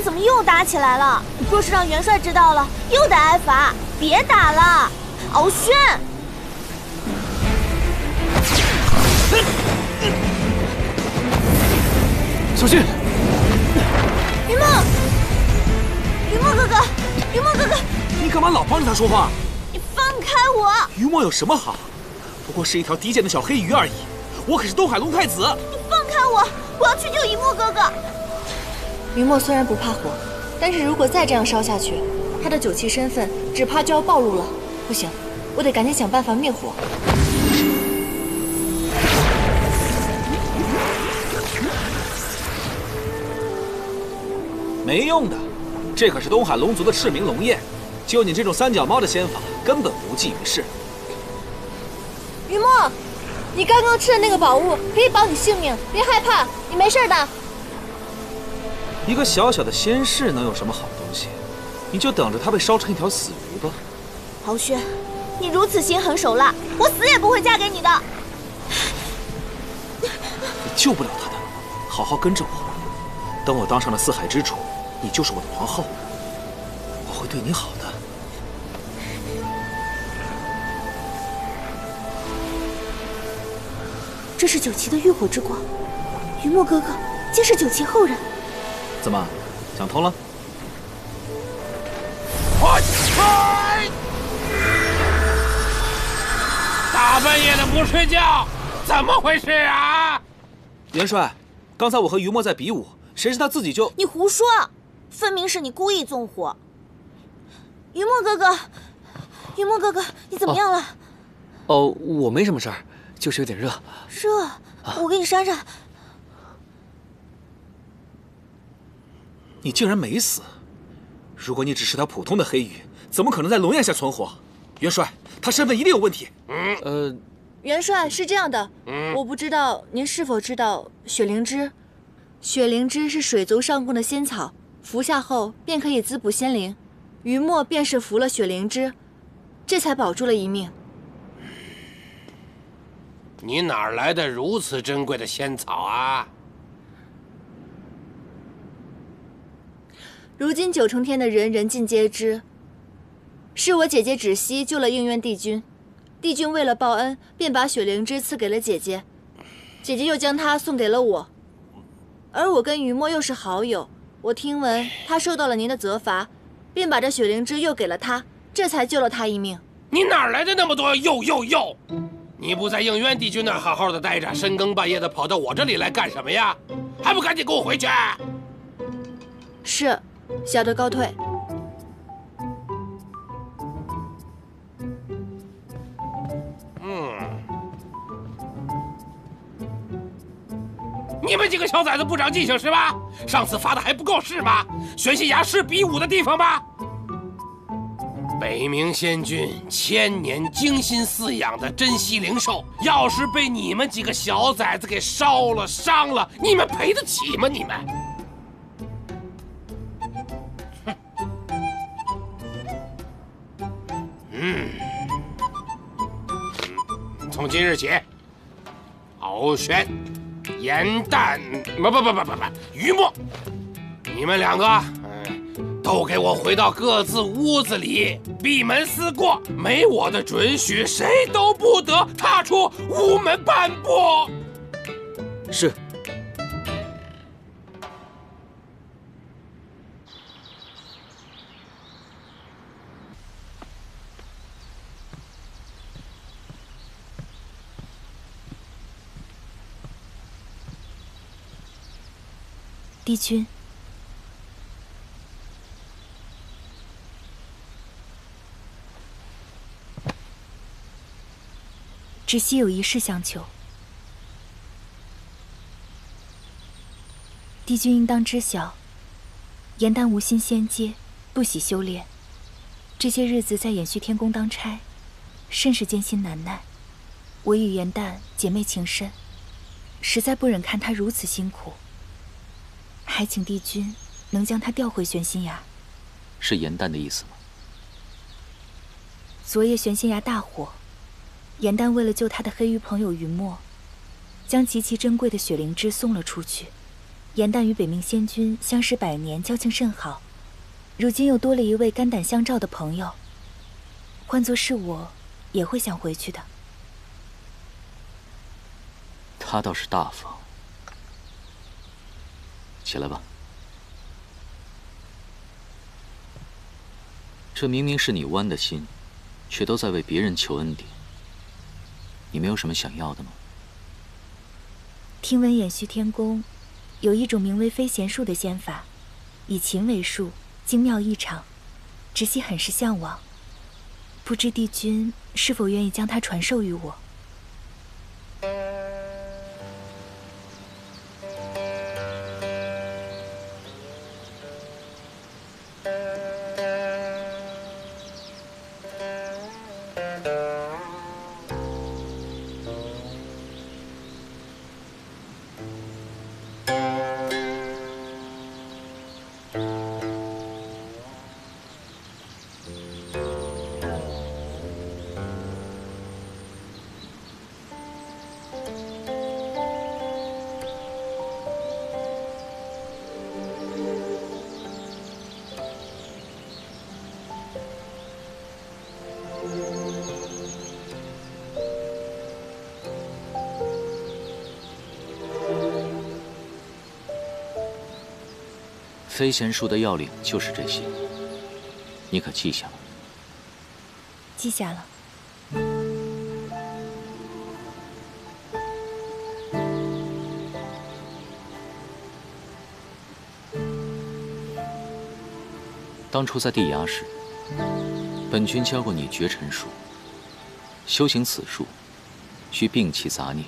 怎么又打起来了？若是让元帅知道了，又得挨罚。别打了，敖轩！小心！云墨，云墨哥哥，云墨哥哥，你干嘛老帮着他说话？你放开我！于墨有什么好？不过是一条低贱的小黑鱼而已。我可是东海龙太子。你放开我！我要去救一墨哥哥。云墨虽然不怕火，但是如果再这样烧下去，他的酒旗身份只怕就要暴露了。不行，我得赶紧想办法灭火。没用的，这可是东海龙族的赤名龙焰，就你这种三脚猫的仙法，根本无济于事。云墨，你刚刚吃的那个宝物可以保你性命，别害怕，你没事的。一个小小的仙士能有什么好东西？你就等着它被烧成一条死鱼吧。敖轩，你如此心狠手辣，我死也不会嫁给你的。你救不了他的，好好跟着我。等我当上了四海之主，你就是我的皇后，我会对你好的。这是九旗的浴火之光，云墨哥哥竟是九旗后人。怎么，想通了？大半夜的不睡觉，怎么回事啊？元帅，刚才我和于墨在比武，谁知他自己就……你胡说，分明是你故意纵火。云墨哥哥，云墨哥哥，你怎么样了？哦，我没什么事儿，就是有点热。热，我给你扇扇。你竟然没死！如果你只是条普通的黑鱼，怎么可能在龙焰下存活？元帅，他身份一定有问题。元帅是这样的，我不知道您是否知道雪灵芝。雪灵芝是水族上贡的仙草，服下后便可以滋补仙灵。于墨便是服了雪灵芝，这才保住了一命。你哪来的如此珍贵的仙草啊？如今九重天的人人尽皆知，是我姐姐芷溪救了应渊帝君，帝君为了报恩，便把雪灵芝赐给了姐姐，姐姐又将它送给了我。而我跟于墨又是好友，我听闻他受到了您的责罚，便把这雪灵芝又给了他，这才救了他一命。你哪来的那么多又？你不在应渊帝君那儿好好的待着，深更半夜的跑到我这里来干什么呀？还不赶紧给我回去！是，小的告退。你们几个小崽子不长记性是吧？上次罚的还不够是吗？玄心崖是比武的地方吗？北冥仙君千年精心饲养的珍稀灵兽，要是被你们几个小崽子给烧了、伤了，你们赔得起吗？你们？从今日起，敖轩、严旦，不，于墨，你们两个，都给我回到各自屋子里，闭门思过。没我的准许，谁都不得踏出屋门半步。是。帝君，芷溪有一事相求。帝君应当知晓，严丹无心仙阶，不喜修炼，这些日子在延续天宫当差，甚是艰辛难耐。我与严旦姐妹情深，实在不忍看她如此辛苦。还请帝君能将他调回玄心崖。是严旦的意思吗？昨夜玄心崖大火，严旦为了救他的黑鱼朋友云墨，将极其珍贵的雪灵芝送了出去，颜淡与北冥仙君相识100年，交情甚好，如今又多了一位肝胆相照的朋友，换作是我，也会想回去的。他倒是大方。起来吧。这明明是你弯的心，却都在为别人求恩典。你没有什么想要的吗？听闻偃虚天宫有一种名为飞弦术的仙法，以琴为术，精妙异常，直系很是向往。不知帝君是否愿意将它传授于我？飞弦术的要领就是这些，你可记下了？记下了。当初在地崖时，本君教过你绝尘术。修行此术，需摒弃杂念，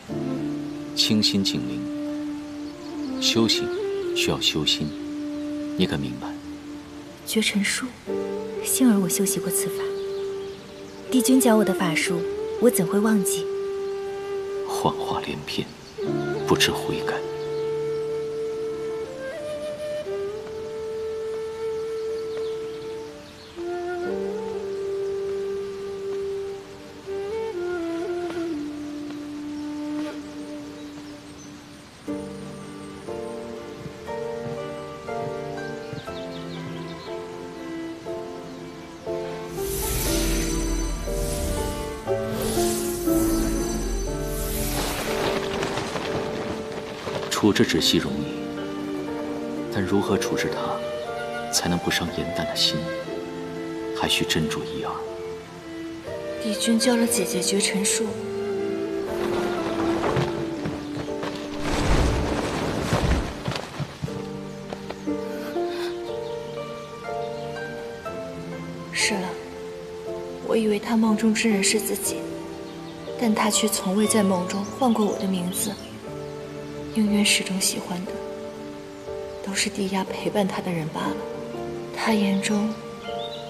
清心静灵。修行需要修心。你可明白？绝尘术，幸而我修习过此法。帝君教我的法术，我怎会忘记？幻化连篇，不知悔改。处置芷溪容易，但如何处置他，才能不伤颜淡的心，还需斟酌一二。帝君教了姐姐绝尘术，是了，我以为他梦中之人是自己，但他却从未在梦中唤过我的名字。应渊始终喜欢的，都是地压陪伴他的人罢了。他眼中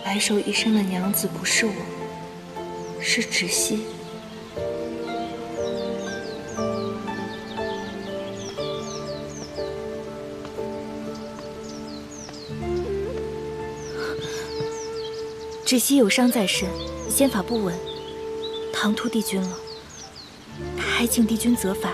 白首一生的娘子不是我，是芷溪。芷溪有伤在身，仙法不稳，唐突帝君了。他还请帝君责罚。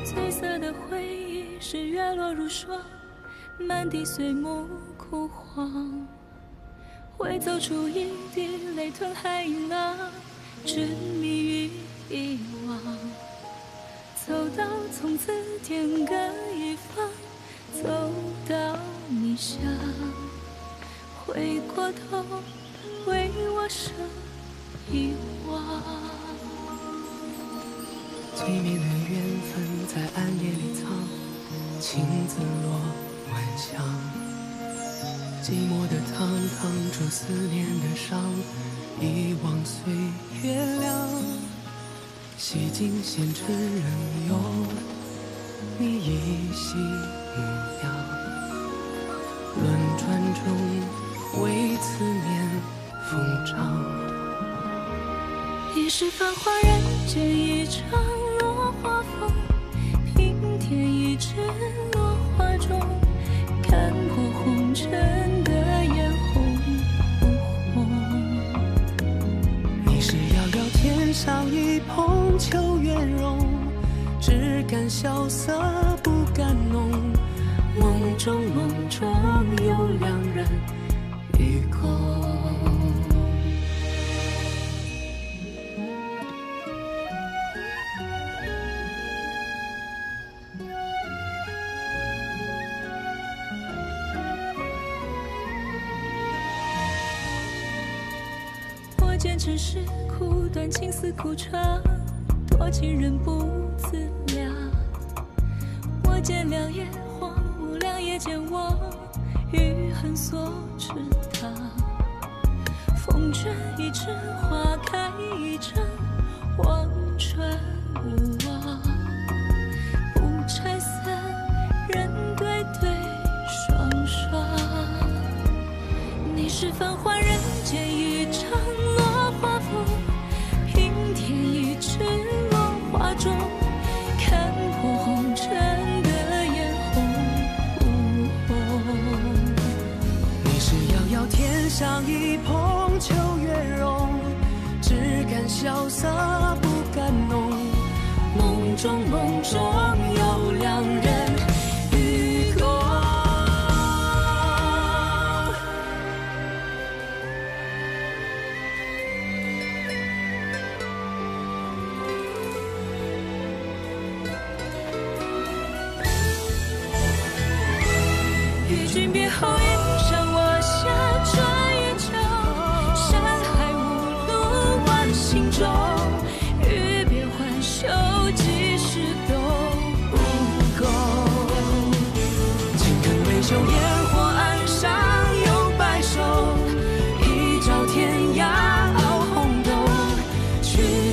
褪色的回忆是月落如霜，满地碎木枯黄，会走出一滴泪吞海浪，执迷于遗忘。走到从此天各一方，走到你乡，回过头为我生遗忘。最美的缘分在暗夜里藏，情字落晚香。寂寞的汤烫出思念的伤，遗忘岁月凉。洗尽纤尘仍有你依稀模样。轮转中为思念疯长。一世繁华人间一场落花风，平添一纸落花中，看破红尘的眼红不红。你是遥遥天上一捧秋月容，只感萧瑟不敢浓。梦中有两人与共。我见尘世苦短，情丝苦长，多情人不自量。我见良夜荒芜，良夜见我余恨所持淌。风卷一枝花开一场，望穿无望。不拆散，人对对双双。你是繁华人间一场落花风，平添一纸落花中，看破红尘的眼红不红。你是遥遥天上一捧秋月容，只感萧瑟不敢浓。梦中有两人与共。与君别后，一场我下穿越桥，山海无路万行舟。欲别还休，几时都不够。情根未休，烟火岸上有白首，一朝天涯熬红豆，去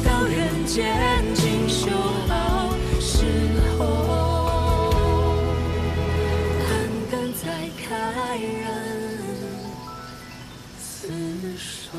到人间尽修好时候。再开人厮守。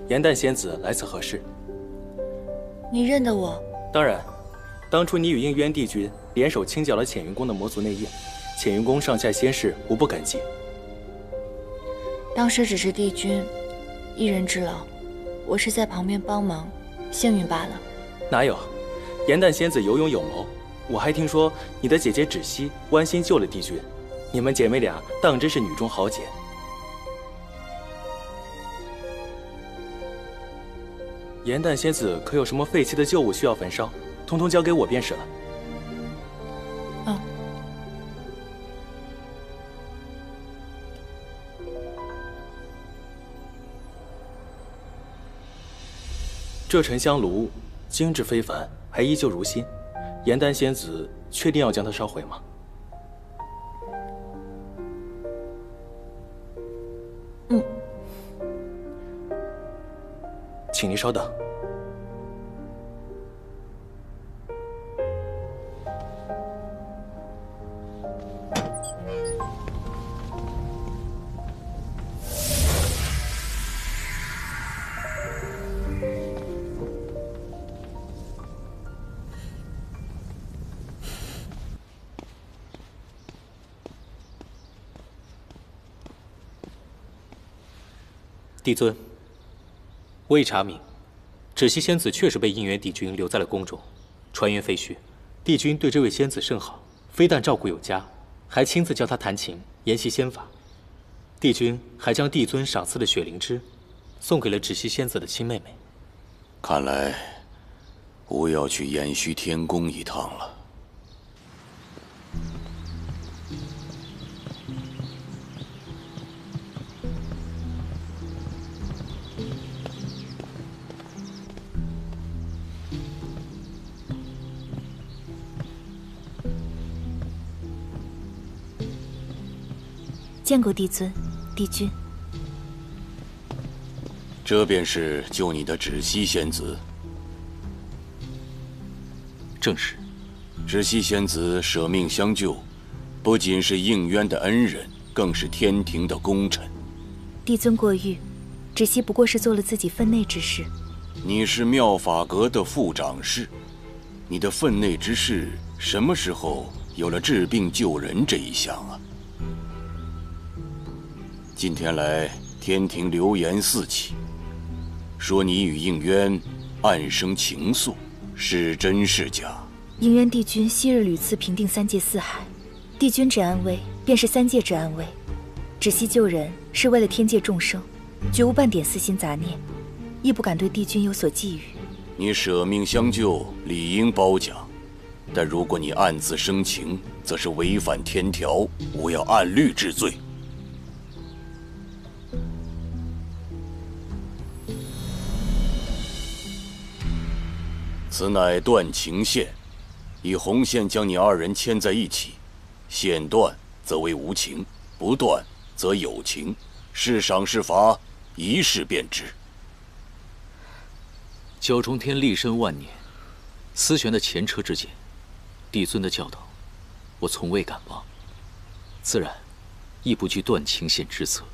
颜淡仙子来此何事？你认得我？当然，当初你与应渊帝君联手清剿了浅云宫的魔族内应，浅云宫上下仙士无不感激。当时只是帝君一人之劳，我是在旁边帮忙，幸运罢了。哪有？颜淡仙子有勇有谋，我还听说你的姐姐芷溪剜心救了帝君，你们姐妹俩当真是女中豪杰。颜淡仙子可有什么废弃的旧物需要焚烧，通通交给我便是了。嗯。这沉香炉精致非凡，还依旧如新。颜丹仙子确定要将它烧毁吗？嗯。请您稍等。帝尊，我已查明，芷溪仙子确实被应元帝君留在了宫中，传言废墟。帝君对这位仙子甚好，非但照顾有加，还亲自教她弹琴，研习仙法。帝君还将帝尊赏赐的雪灵芝，送给了芷溪仙子的亲妹妹。看来，我要去偃虚天宫一趟了。见过帝尊、帝君。这便是救你的芷溪仙子。正是。芷溪仙子舍命相救，不仅是应渊的恩人，更是天庭的功臣。帝尊过誉，芷溪不过是做了自己分内之事。你是妙法阁的副掌事，你的分内之事什么时候有了治病救人这一项啊？今天来，天庭流言四起，说你与应渊暗生情愫，是真是假？应渊帝君昔日屡次平定三界四海，帝君之安危，便是三界之安危。芷溪救人是为了天界众生，绝无半点私心杂念，亦不敢对帝君有所觊觎。你舍命相救，理应褒奖。但如果你暗自生情，则是违反天条，我要按律治罪。此乃断情线，以红线将你二人牵在一起，线断则为无情，不断则有情，是赏是罚，一试便知。焦中天立身万年，思玄的前车之鉴，帝尊的教导，我从未敢忘，自然亦不惧断情线之责。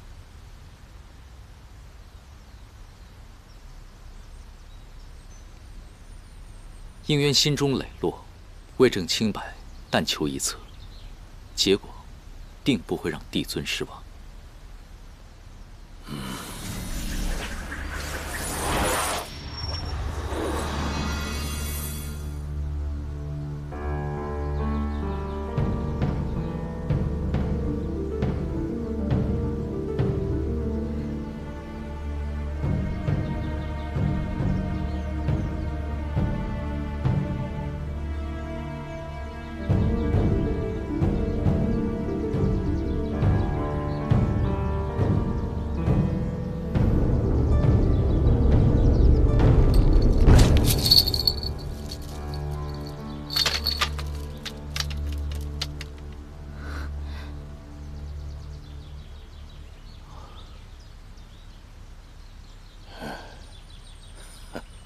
应渊心中磊落，为证清白，但求一策，结果定不会让帝尊失望。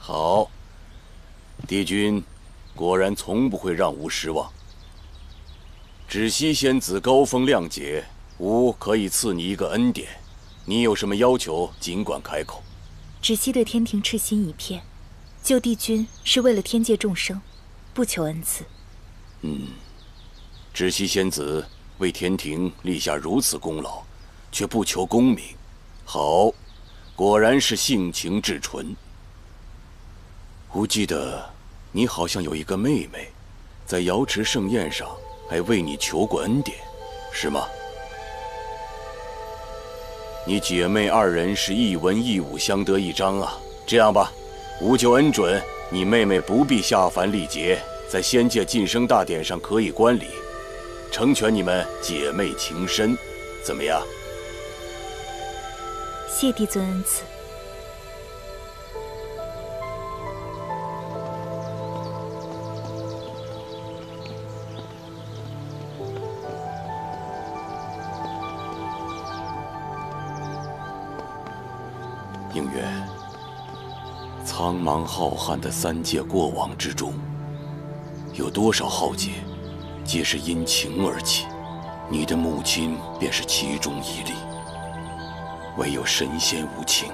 好，帝君果然从不会让吾失望。芷溪仙子高风亮节，吾可以赐你一个恩典。你有什么要求，尽管开口。芷溪对天庭赤心一片，救帝君是为了天界众生，不求恩赐。芷溪仙子为天庭立下如此功劳，却不求功名，好，果然是性情至纯。吾记得你好像有一个妹妹，在瑶池盛宴上还为你求过恩典，是吗？你姐妹二人是一文一武相得益彰啊。这样吧，吾就恩准你妹妹不必下凡历劫，在仙界晋升大典上可以观礼，成全你们姐妹情深，怎么样？谢帝尊恩赐。应元，苍茫浩瀚的3界过往之中，有多少浩劫，皆是因情而起。你的母亲便是其中一例。唯有神仙无情，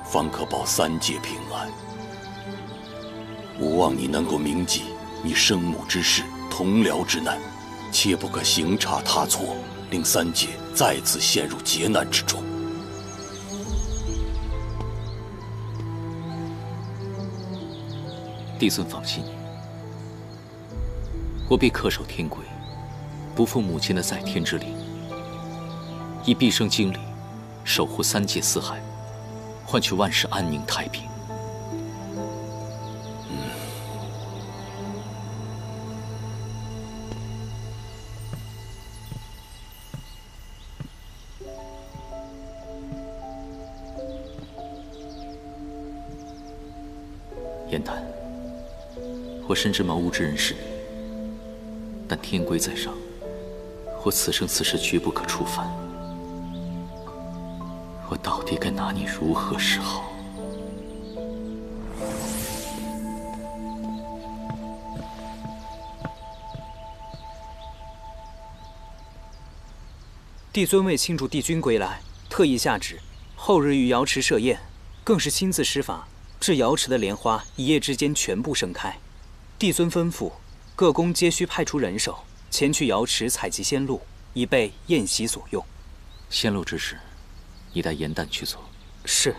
方可保3界平安。吾望你能够铭记你生母之事，同僚之难，切不可行差踏错，令3界再次陷入劫难之中。帝孙放心，我必恪守天规，不负母亲的在天之灵，以毕生精力守护3界4海，换取万世安宁太平。燕丹，我深知茅屋之人是你，但天规在上，我此生此世绝不可触犯。我到底该拿你如何是好？帝尊为庆祝帝君归来，特意下旨，后日于瑶池设宴，更是亲自施法，致瑶池的莲花一夜之间全部盛开。帝尊吩咐，各宫皆需派出人手前去瑶池采集仙露，以备宴席所用。仙露之事，你带严旦去做。是。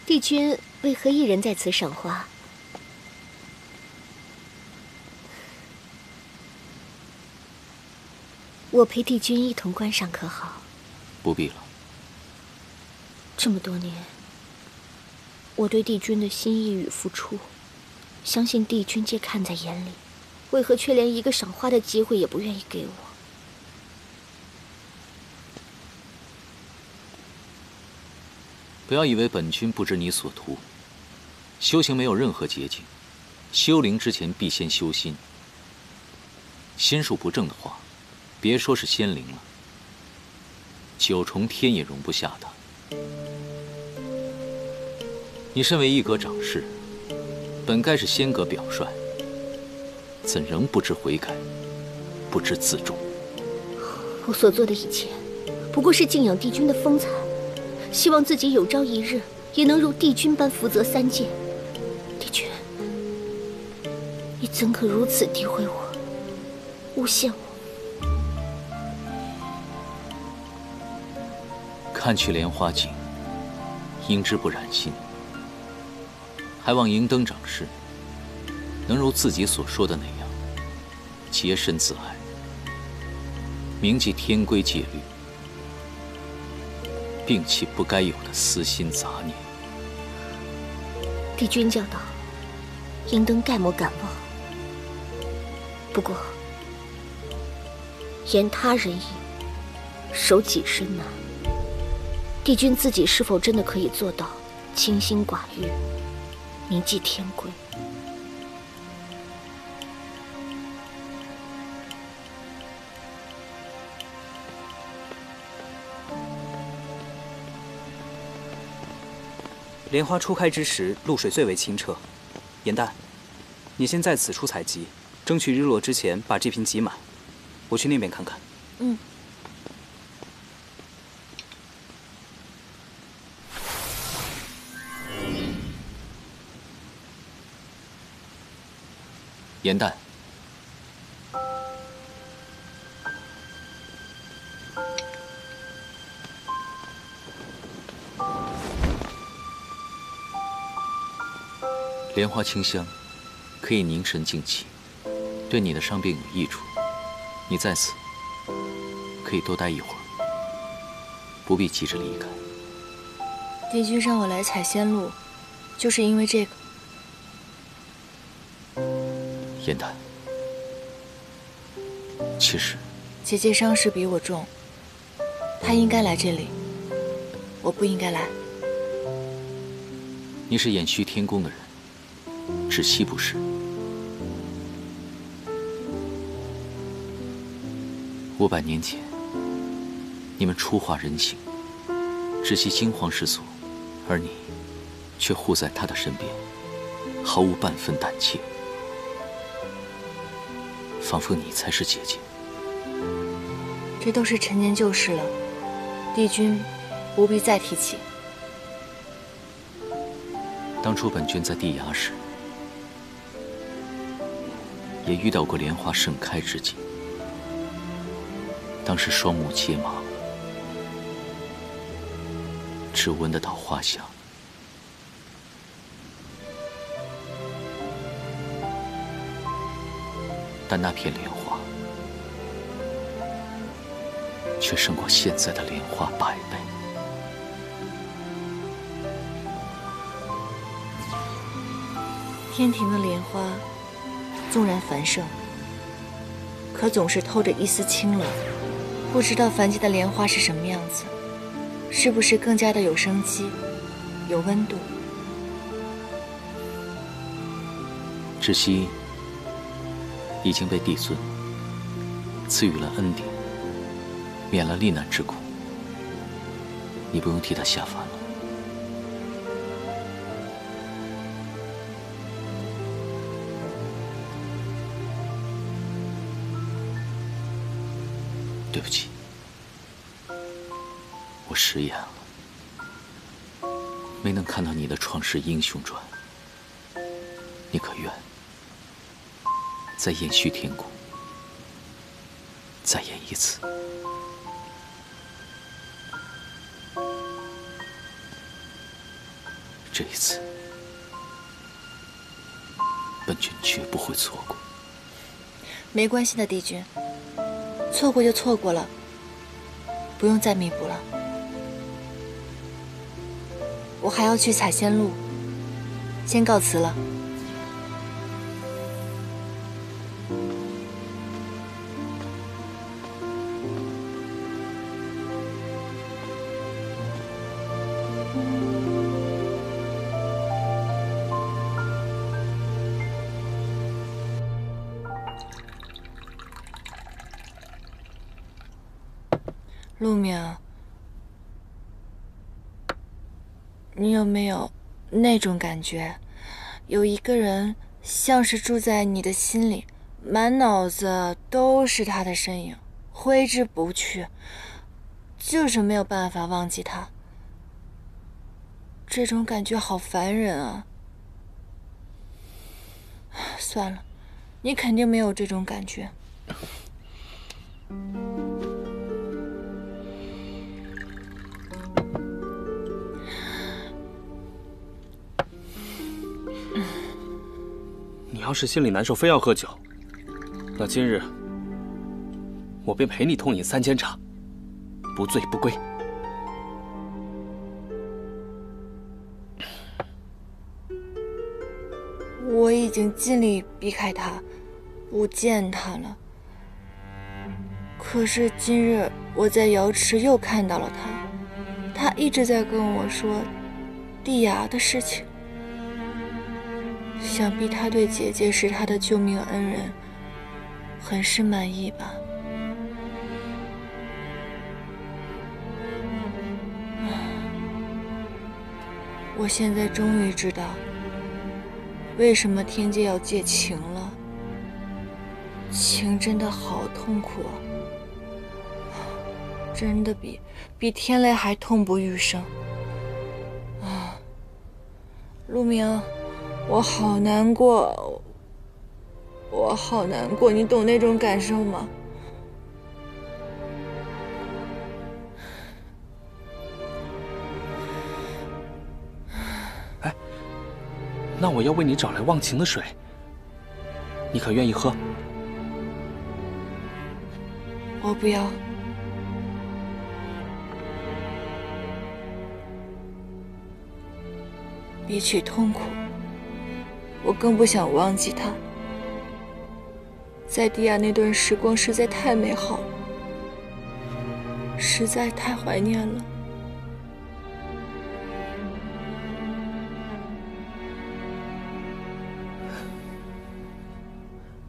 帝君为何一人在此赏花？我陪帝君一同观赏可好？不必了。这么多年，我对帝君的心意与付出，相信帝君皆看在眼里，为何却连一个赏花的机会也不愿意给我？不要以为本君不知你所图。修行没有任何捷径，修灵之前必先修心。心术不正的话，别说是仙灵了，9重天也容不下的。你身为一阁长侍，本该是仙阁表率，怎仍不知悔改，不知自重？我所做的一切，不过是敬仰帝君的风采。希望自己有朝一日也能如帝君般福泽3界。帝君，你怎可如此诋毁我，诬陷我？看去莲花井，应之不染心，还望银灯长侍能如自己所说的那样，洁身自爱，铭记天规戒律，摒弃不该有的私心杂念。帝君教导，应当概莫敢忘。不过，言他人意，守己身难。帝君自己是否真的可以做到清心寡欲，铭记天规？莲花初开之时，露水最为清澈。严旦，你先在此处采集，争取日落之前把这瓶集满。我去那边看看。嗯。严旦，莲花清香，可以凝神静气，对你的伤病有益处。你在此可以多待一会儿。不必急着离开。帝君让我来采仙路，就是因为这个。燕丹，其实姐姐伤势比我重，她应该来这里，我不应该来。你是偃虚天宫的人，芷溪不是。500年前，你们初化人形，芷溪惊慌失措，而你却护在他的身边，毫无半分胆怯，仿佛你才是姐姐。这都是陈年旧事了，帝君不必再提起。当初本君在地衙时，也遇到过莲花盛开之际。当时双目皆盲，只闻得到花香。但那片莲花，却胜过现在的莲花100倍。天庭的莲花，纵然繁盛，可总是透着一丝清冷。不知道凡间的莲花是什么样子，是不是更加的有生机，有温度？芷溪已经被帝尊赐予了恩典，免了历难之苦，你不用替他下凡了。对不起，我食言了，没能看到你的《创世英雄传》。你可愿在偃虚天宫再演一次？这一次，本君绝不会错过。没关系的，帝君。错过就错过了，不用再弥补了。我还要去采仙路，先告辞了。陆明，你有没有那种感觉，有一个人像是住在你的心里，满脑子都是他的身影，挥之不去，就是没有办法忘记他。这种感觉好烦人啊！算了，你肯定没有这种感觉。你要是心里难受，非要喝酒，那今日我便陪你痛饮3000场，不醉不归。我已经尽力避开他，不见他了。可是今日我在瑶池又看到了他，他一直在跟我说地衙的事情。想必他对姐姐是他的救命恩人，很是满意吧。我现在终于知道，为什么天界要戒情了。情真的好痛苦啊，真的比天雷还痛不欲生啊！陆明，我好难过，我好难过，你懂那种感受吗？哎，那我要为你找来忘情的水，你可愿意喝？我不要。比起痛苦，我更不想忘记他。在迪亚那段时光实在太美好了，实在太怀念了。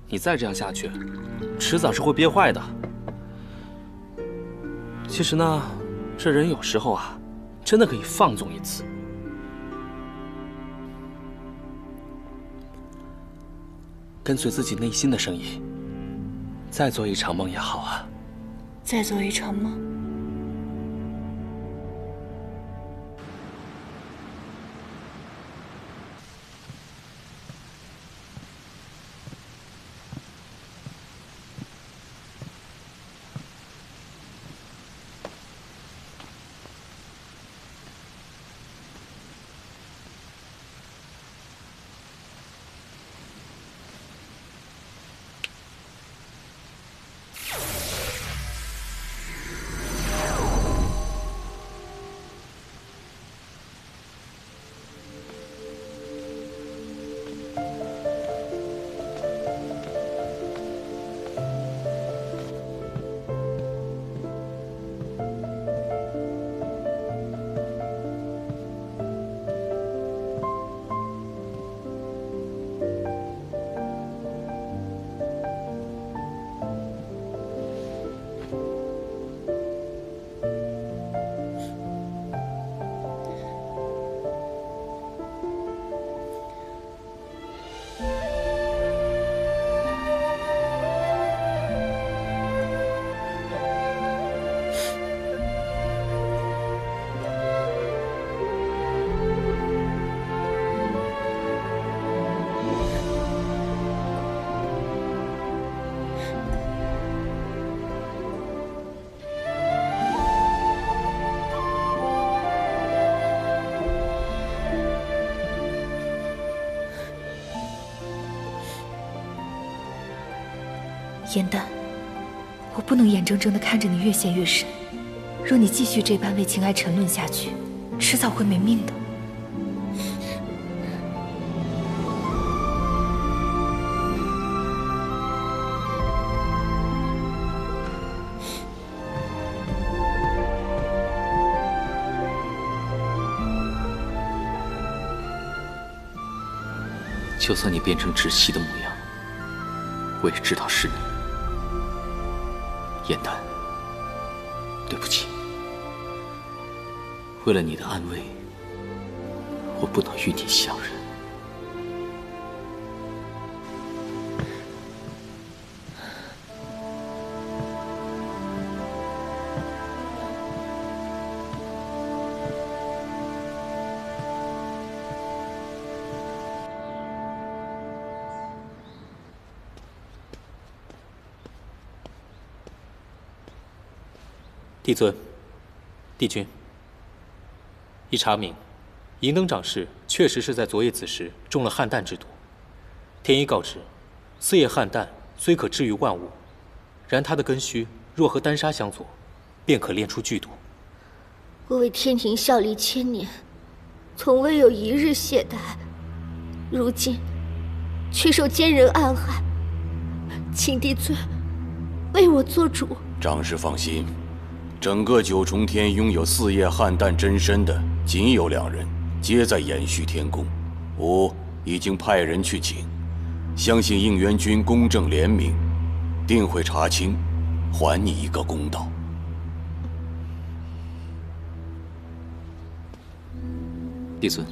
你再这样下去，迟早是会憋坏的。其实呢，这人有时候啊，真的可以放纵一次。跟随自己内心的声音，再做一场梦也好啊。再做一场梦。颜淡，我不能眼睁睁地看着你越陷越深。若你继续这般为情爱沉沦下去，迟早会没命的。就算你变成窒息的模样，我也知道是你。颜淡，对不起，为了你的安危，我不能与你相认。帝尊，帝君，依查明，银灯长氏确实是在昨夜子时中了汉弹之毒。天医告知，四叶汉弹虽可治愈万物，然他的根须若和丹砂相佐，便可炼出剧毒。我为天庭效力千年，从未有一日懈怠，如今却受奸人暗害，请帝尊为我做主。长氏放心。整个九重天拥有四叶汉弹真身的，仅有2人，皆在延续天宫。我已经派人去请，相信应元君公正廉明，定会查清，还你一个公道。帝尊，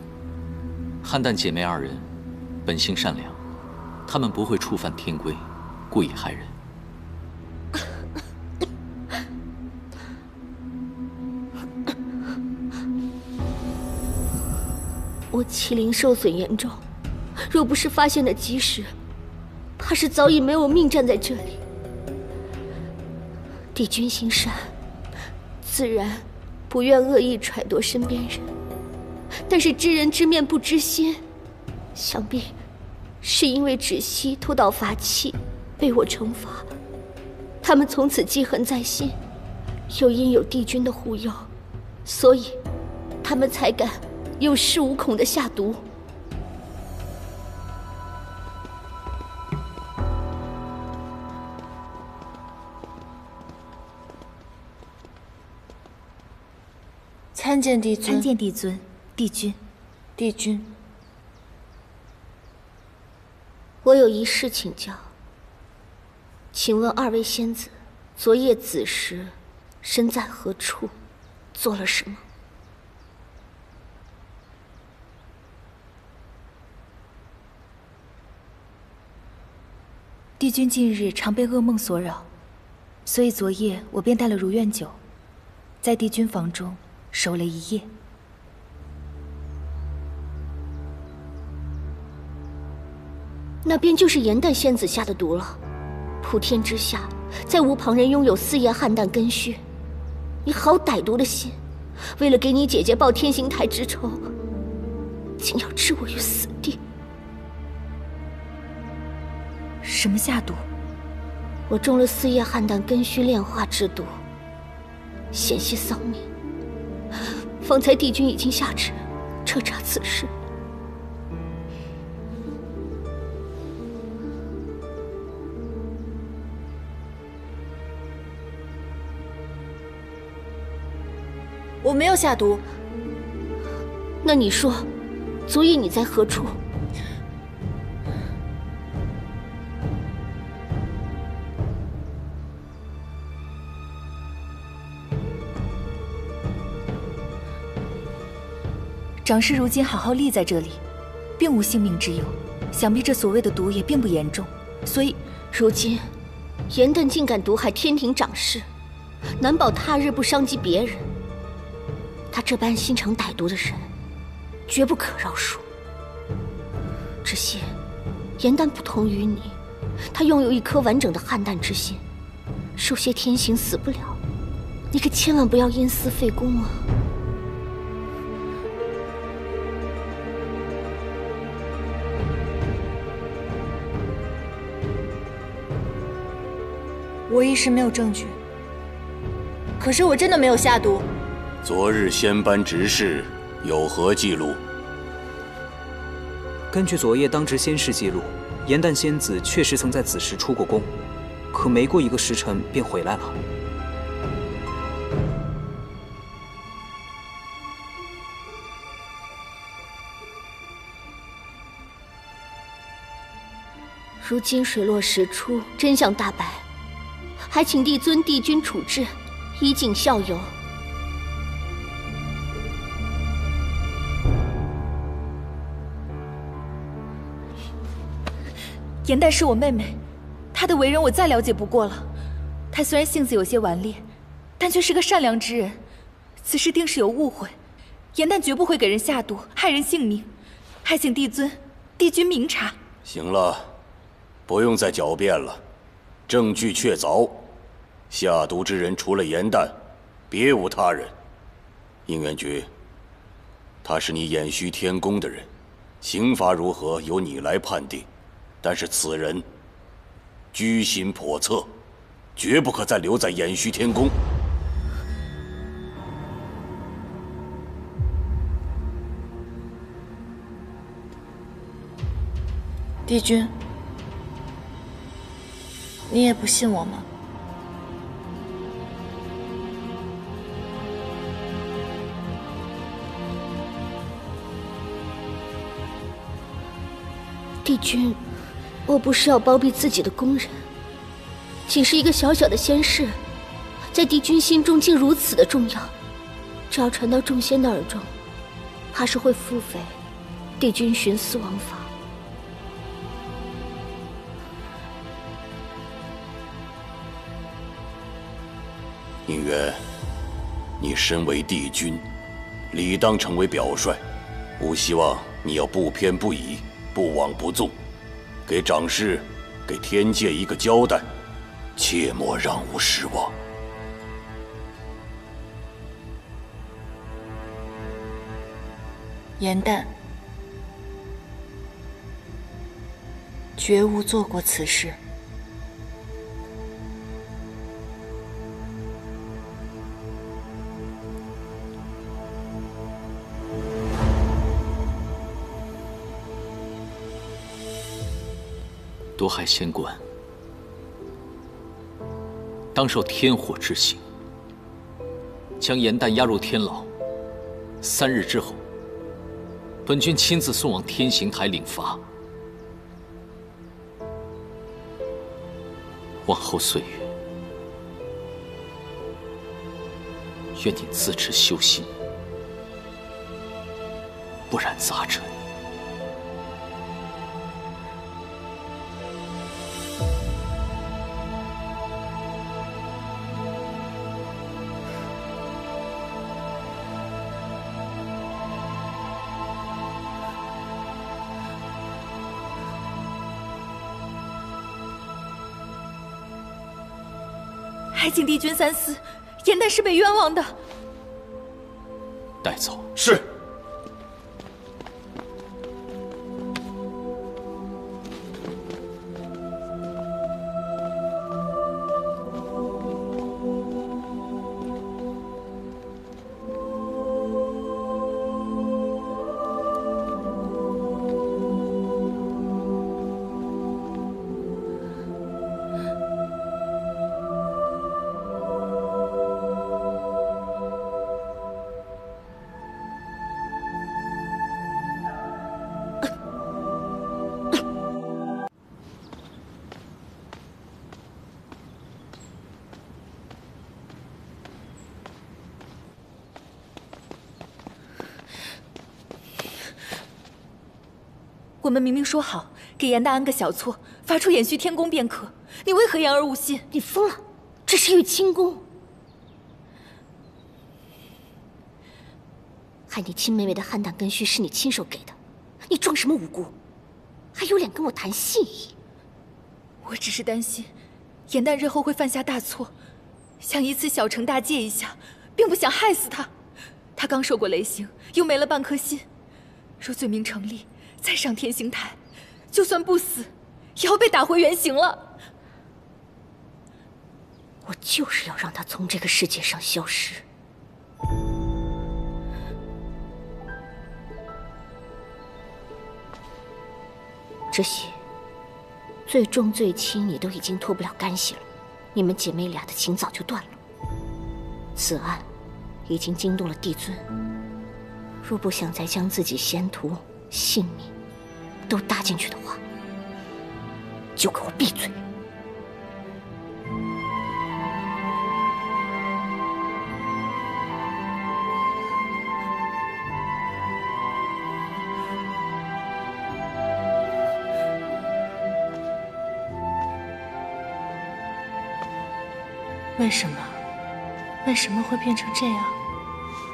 汉弹姐妹2人本性善良，她们不会触犯天规，故意害人。我麒麟受损严重，若不是发现的及时，怕是早已没有命站在这里。帝君心善，自然不愿恶意揣度身边人，但是知人知面不知心，想必是因为芷溪偷盗法器被我惩罚，他们从此记恨在心，又因有帝君的护佑，所以他们才敢有恃无恐的下毒。参见帝尊。参见帝尊，帝君。帝君，我有一事请教，请问二位仙子，昨夜子时身在何处，做了什么？帝君近日常被噩梦所扰，所以昨夜我便带了如愿酒，在帝君房中守了一夜。那便就是颜淡仙子下的毒了。普天之下，再无旁人拥有四叶汉淡根须。你好歹毒的心，为了给你姐姐报天刑台之仇，竟要置我于死地。什么下毒？我中了四叶汉淡根须炼化之毒，险些丧命。方才帝君已经下旨彻查此事。我没有下毒。那你说，昨夜你在何处？长师如今好好立在这里，并无性命之忧，想必这所谓的毒也并不严重，所以如今颜淡竟敢毒害天庭长师，难保他日不伤及别人。他这般心肠歹毒的人，绝不可饶恕。只惜颜淡不同于你，他拥有一颗完整的汉淡之心，受些天刑死不了。你可千万不要因私废公啊！我一时没有证据，可是我真的没有下毒。昨日仙班执事有何记录？根据昨夜当值仙士记录，颜淡仙子确实曾在子时出过宫，可没过一个时辰便回来了。如今水落石出，真相大白，还请帝尊帝君处置，以儆效尤。颜淡是我妹妹，她的为人我再了解不过了。她虽然性子有些顽劣，但却是个善良之人。此事定是有误会，颜淡绝不会给人下毒，害人性命。还请帝尊、帝君明察。行了，不用再狡辩了，证据确凿，下毒之人除了颜淡，别无他人。应元君，他是你偃虚天宫的人，刑罚如何由你来判定。但是此人居心叵测，绝不可再留在偃虚天宫。帝君，你也不信我吗？帝君，我不是要包庇自己的宫人，仅是一个小小的仙士，在帝君心中竟如此的重要，这要传到众仙的耳中，怕是会腹诽帝君徇私枉法。宁远，你身为帝君，理当成为表率，吾希望你要不偏不倚，不枉不纵，给长师、给天界一个交代，切莫让吾失望。颜淡绝无做过此事。夺害仙官，当受天火之刑，将严旦押入天牢。3日之后，本君亲自送往天刑台领罚。往后岁月，愿你自持修心，不染杂尘。还请帝君三思，严旦是被冤枉的。带走。是。我们明明说好给严旦安个小错，发出延续天宫便可，你为何言而无信？你疯了！这是玉清宫，害你亲妹妹的汉旦根须是你亲手给的，你装什么无辜？还有脸跟我谈信义？我只是担心严旦日后会犯下大错，想以此小惩大戒一下，并不想害死他。他刚受过雷刑，又没了半颗心，若罪名成立，再上天刑台，就算不死，也要被打回原形了。我就是要让他从这个世界上消失。这些最重最轻，你都已经脱不了干系了。你们姐妹俩的情早就断了。此案已经惊动了帝尊，若不想再将自己前途、性命都搭进去的话，就给我闭嘴！为什么？为什么会变成这样？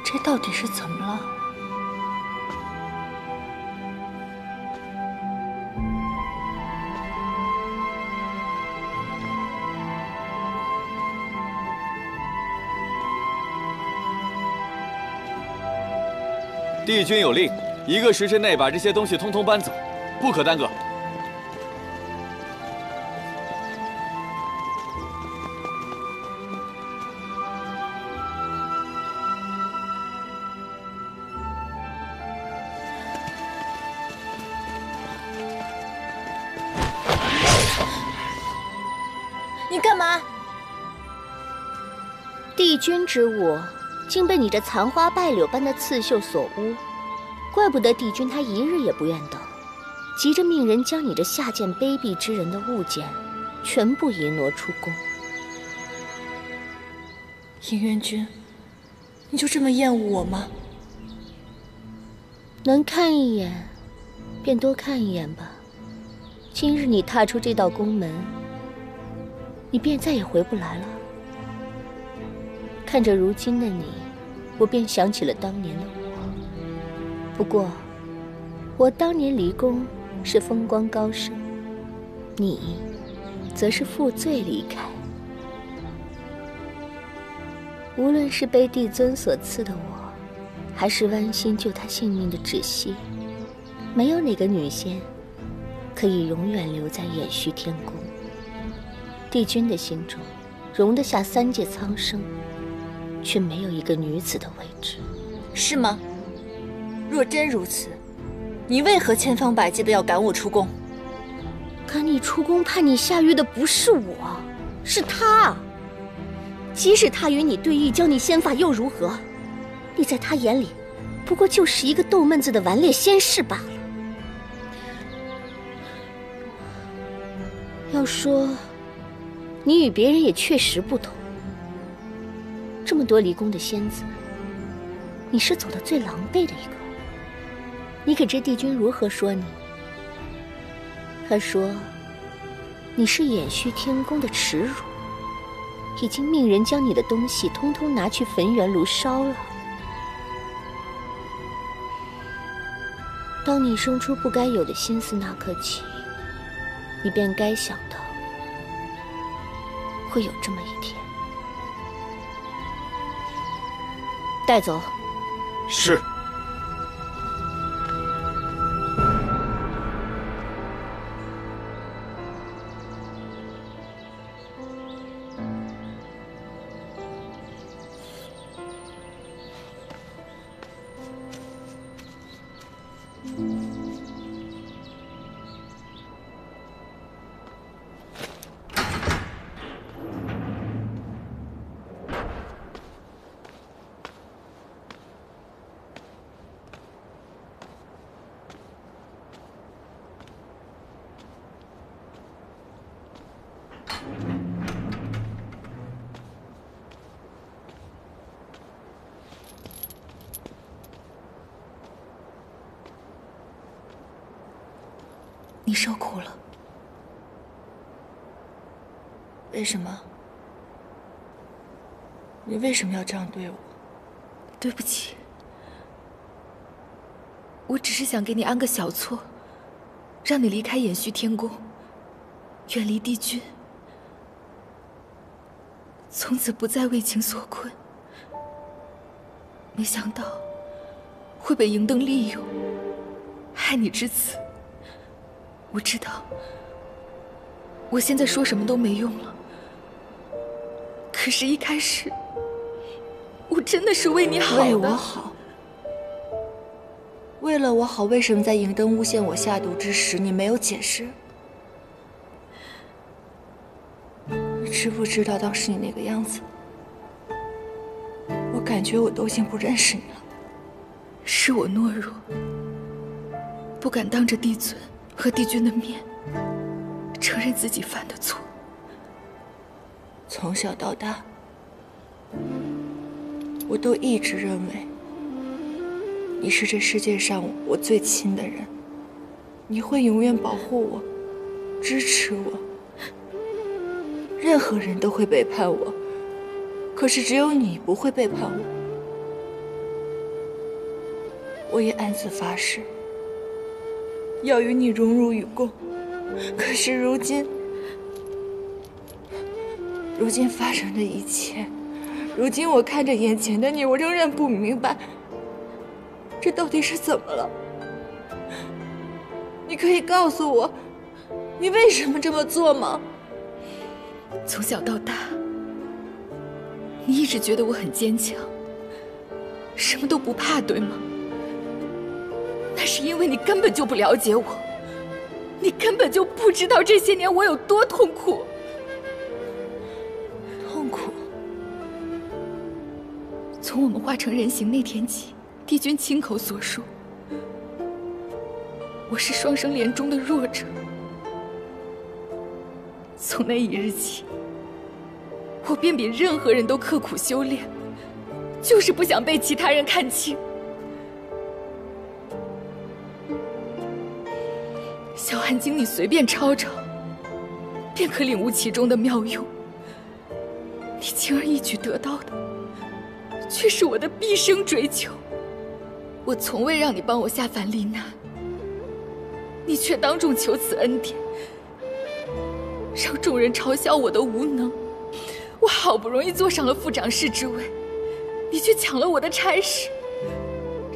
这到底是怎么了？帝君有令，1个时辰内把这些东西通通搬走，不可耽搁。你干嘛？帝君之我，竟被你这残花败柳般的刺绣所污，怪不得帝君他一日也不愿等，急着命人将你这下贱卑鄙之人的物件全部移挪出宫。尹元君，你就这么厌恶我吗？能看一眼，便多看一眼吧。今日你踏出这道宫门，你便再也回不来了。看着如今的你，我便想起了当年的我。不过，我当年离宫是风光高盛，你则是负罪离开。无论是被帝尊所赐的我，还是剜心救他性命的芷溪，没有哪个女仙可以永远留在延续天宫。帝君的心中容得下3界苍生，却没有一个女子的位置，是吗？若真如此，你为何千方百计的要赶我出宫？赶你出宫判你下狱的不是我，是他。即使他与你对弈，教你仙法又如何？你在他眼里，不过就是一个逗闷子的顽劣仙士罢了。要说，你与别人也确实不同。这么多离宫的仙子，你是走得最狼狈的一个。你可知帝君如何说你？他说，你是延续天宫的耻辱，已经命人将你的东西通通拿去焚元炉烧了。当你生出不该有的心思那刻起，你便该想到会有这么一天。带走。是。你受苦了。为什么？你为什么要这样对我？对不起，我只是想给你安个小错，让你离开延续天宫，远离帝君，从此不再为情所困。没想到会被银灯利用，害你至此。我知道，我现在说什么都没用了。可是，一开始，我真的是为你好的。为我好？为了我好，为什么在银灯诬陷我下毒之时，你没有解释？你知不知道当时你那个样子？我感觉我都已经不认识你了。是我懦弱，不敢当着帝尊和帝君的面承认自己犯的错。从小到大，我都一直认为你是这世界上我最亲的人，你会永远保护我，支持我。任何人都会背叛我，可是只有你不会背叛我。我也暗自发誓，要与你荣辱与共。可是如今发生的一切，如今我看着眼前的你，我仍然不明白，这到底是怎么了？你可以告诉我，你为什么这么做吗？从小到大，你一直觉得我很坚强，什么都不怕，对吗？那是因为你根本就不了解我，你根本就不知道这些年我有多痛苦。痛苦？从我们化成人形那天起，帝君亲口所述，我是双生莲中的弱者。从那一日起，我便比任何人都刻苦修炼，就是不想被其他人看清。小寒经你随便抄抄，便可领悟其中的妙用。你轻而易举得到的，却是我的毕生追求。我从未让你帮我下凡历难，你却当众求此恩典，让众人嘲笑我的无能。我好不容易坐上了副长侍之位，你却抢了我的差事，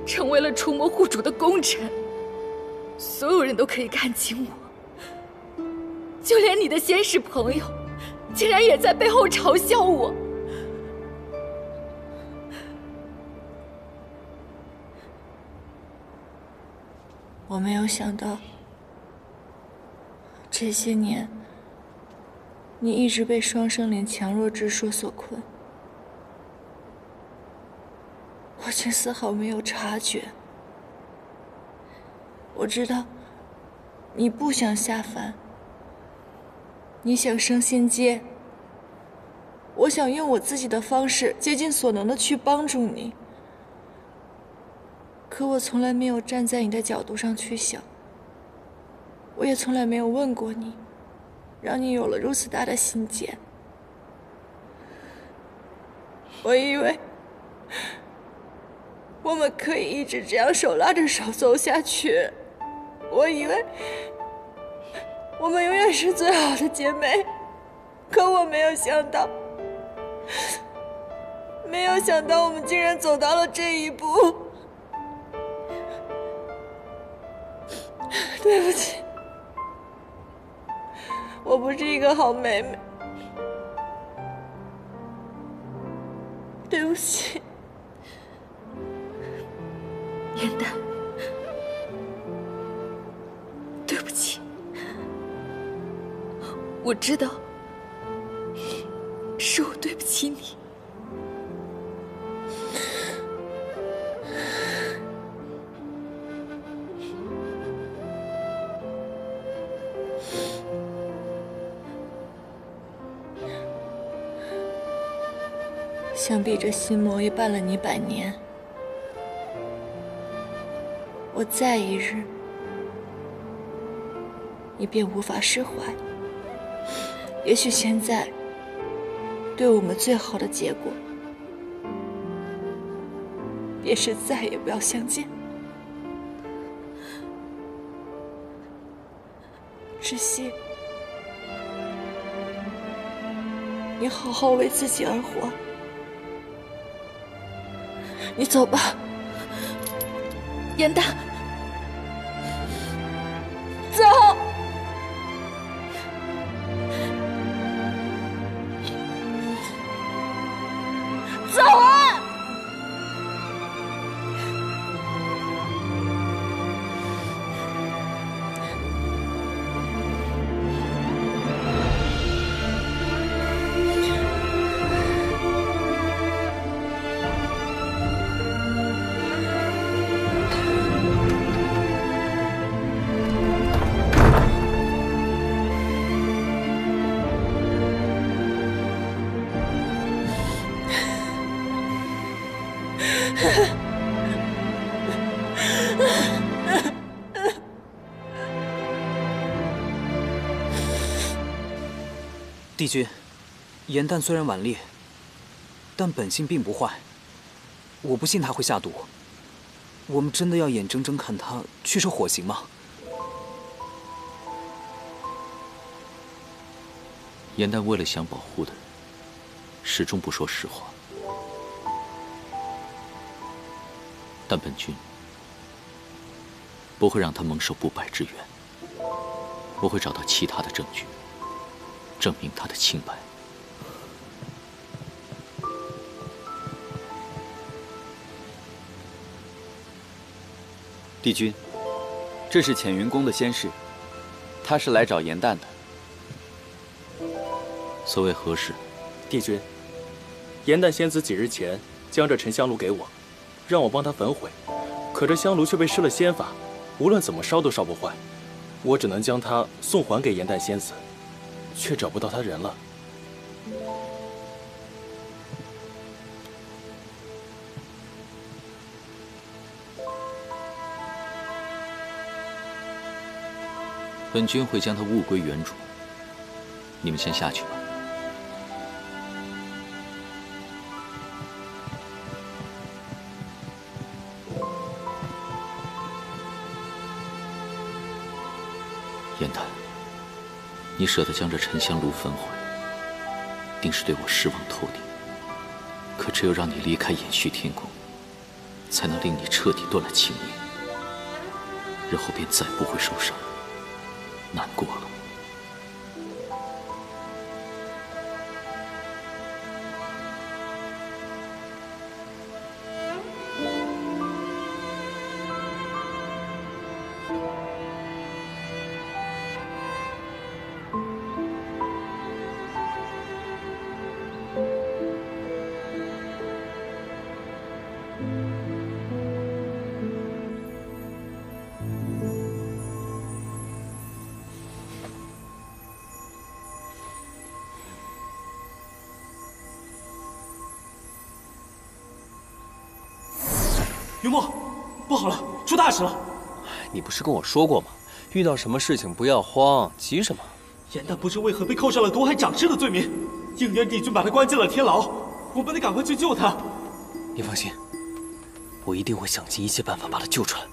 成为了出没护主的功臣。所有人都可以看清我，就连你的仙士朋友，竟然也在背后嘲笑我。我没有想到，这这些年，你一直被双生莲强弱之说所困，我却丝毫没有察觉。我知道，你不想下凡，你想升仙阶。我想用我自己的方式，竭尽所能的去帮助你。可我从来没有站在你的角度上去想，我也从来没有问过你，让你有了如此大的心结。我以为我们可以一直这样手拉着手走下去，我以为我们永远是最好的姐妹，可我没有想到，我们竟然走到了这一步。对不起，我不是一个好妹妹，对不起。颜淡，对不起，我知道是我对不起你。想必这心魔也伴了你100年，我再一日，你便无法释怀。也许现在，对我们最好的结果，便是再也不要相见。芷溪，你好好为自己而活。你走吧，颜淡，走。走啊！帝君，颜淡虽然顽劣，但本性并不坏。我不信他会下毒。我们真的要眼睁睁看他去受火刑吗？颜淡为了想保护的人，始终不说实话。但本君不会让他蒙受不白之冤。我会找到其他的证据，证明他的清白。帝君，这是浅云宫的仙士，他是来找颜淡的。所谓何事？帝君，颜淡仙子几日前将这沉香炉给我，让我帮他焚毁，可这香炉却被施了仙法，无论怎么烧都烧不坏。我只能将它送还给颜淡仙子，却找不到他人了。本君会将他物归原主。你们先下去吧。颜淡，你舍得将这沉香炉焚毁，定是对我失望透顶。可只有让你离开延续天宫，才能令你彻底断了情念，日后便再不会受伤。难过了。云墨，不好了，出大事了！你不是跟我说过吗？遇到什么事情不要慌，急什么？颜淡不知为何被扣上了毒害长师的罪名，应元帝君把他关进了天牢，我们得赶快去救他。你放心，我一定会想尽一切办法把他救出来。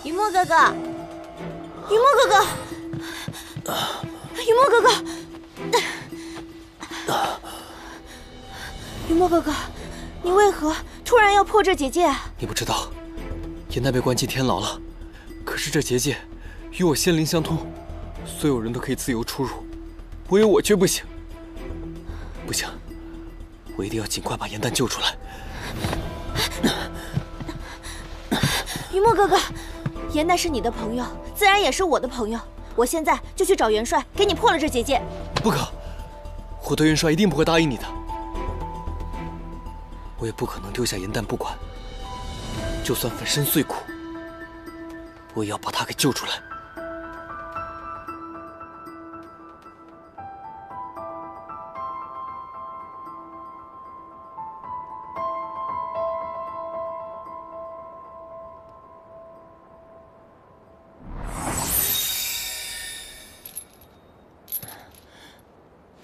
雨墨哥哥，雨墨哥哥，雨墨哥哥，雨墨哥哥，你为何突然要破这结界？你不知道，颜淡被关进天牢了。可是这结界与我仙灵相通，所有人都可以自由出入，唯有我却不行。不行，我一定要尽快把颜淡救出来。雨墨哥哥，颜淡是你的朋友，自然也是我的朋友。我现在就去找元帅，给你破了这结界。不可，我对元帅一定不会答应你的。我也不可能丢下颜淡不管，就算粉身碎骨，我也要把他给救出来。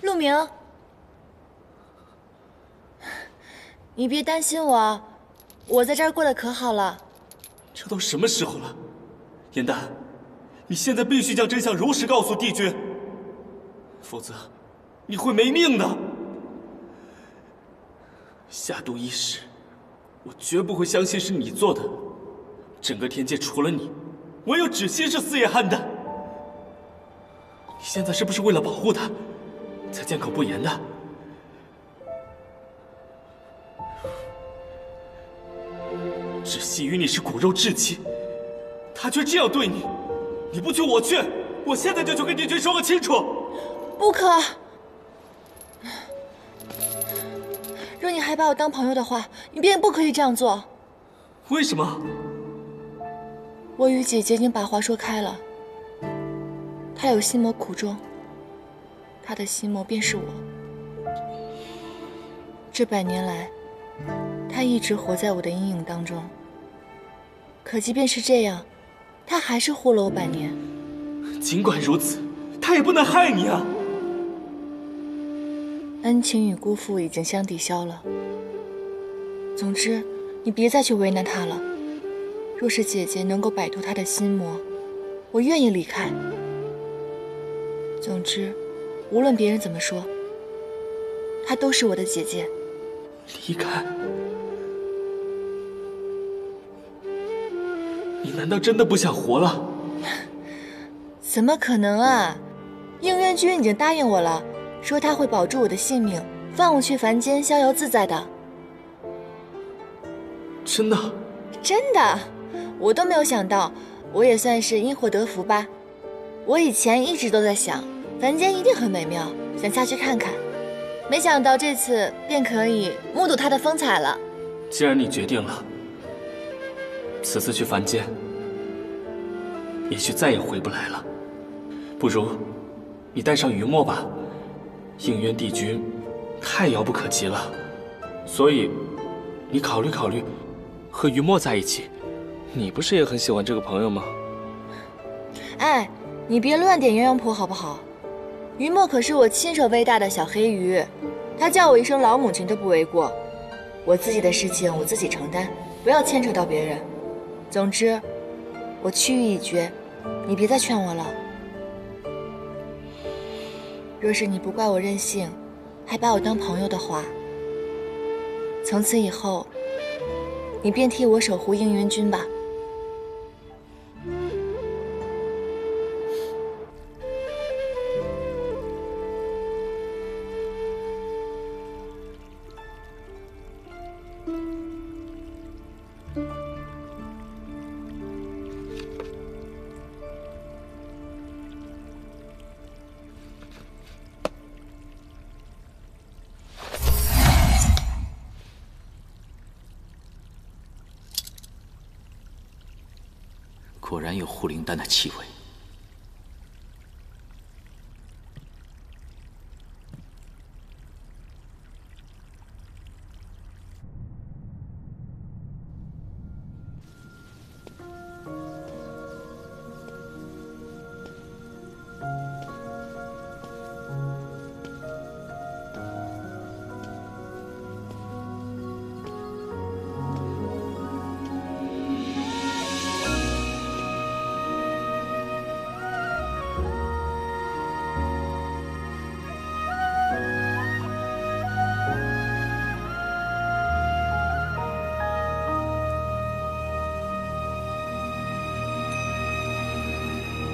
陆明，你别担心我，我在这儿过得可好了。这都什么时候了，颜淡，你现在必须将真相如实告诉帝君，否则你会没命的。下毒一事，我绝不会相信是你做的。整个天界除了你，唯有芷溪是四叶邯郸。你现在是不是为了保护他，才缄口不言的？芷溪与你是骨肉至亲，他却这样对你，你不去我去，我现在就去跟帝君说个清楚。不可！若你还把我当朋友的话，你便不可以这样做。为什么？我与姐姐已经把话说开了，她有心魔苦衷，她的心魔便是我。这100年来，她一直活在我的阴影当中。可即便是这样，她还是护了我100年。尽管如此，她也不能害你啊！恩情与辜负已经相抵消了。总之，你别再去为难她了。若是姐姐能够摆脱她的心魔，我愿意离开。总之，无论别人怎么说，她都是我的姐姐。离开？你难道真的不想活了？怎么可能啊！应元君已经答应我了，说他会保住我的性命，放我去凡间逍遥自在的。真的？真的，我都没有想到，我也算是因祸得福吧。我以前一直都在想，凡间一定很美妙，想下去看看，没想到这次便可以目睹它的风采了。既然你决定了，此次去凡间，也许再也回不来了。不如你带上云墨吧，应元帝君太遥不可及了，所以你考虑考虑，和云墨在一起。你不是也很喜欢这个朋友吗？哎，你别乱点鸳鸯谱好不好？云墨可是我亲手喂大的小黑鱼，他叫我一声老母亲都不为过。我自己的事情我自己承担，不要牵扯到别人。总之，我去意已决，你别再劝我了。若是你不怪我任性，还把我当朋友的话，从此以后，你便替我守护应元君吧。果然有护灵丹的气味。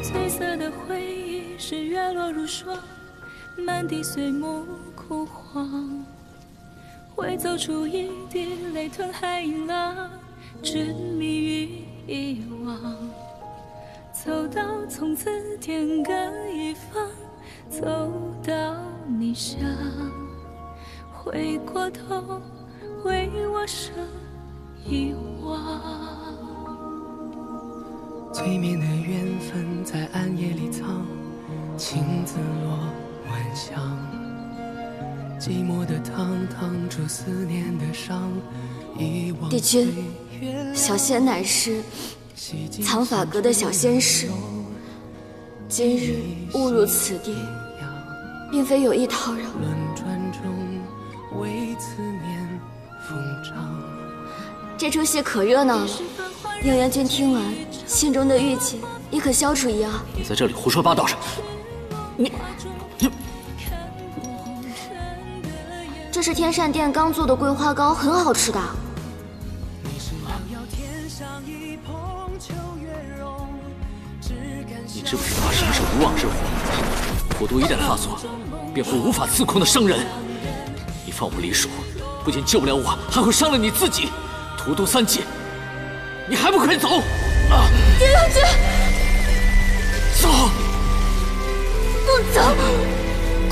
褪色的回忆是月落如霜，满地碎木枯黄。会走出一滴泪吞海银浪，执迷于遗忘。走到从此天各一方，走到你乡，回过头为我生遗忘。催眠的缘分在暗夜里藏，青子落晚香。寂寞的汤烫出思念的伤，遗忘帝君，小仙乃是藏法阁的小仙士，今日误入此地，并非有意叨扰。轮转中为思念疯长。这出戏可热闹了，应元君听完，心中的郁结也可消除一二。你在这里胡说八道什么？这是天善殿刚做的桂花糕，很好吃的。你知不知道什么是无妄之火？火毒一旦发作，便会无法自控的伤人。你放我离蜀，不仅救不了我，还会伤了你自己。荼毒3界，你还不快走！帝元君，走！不走！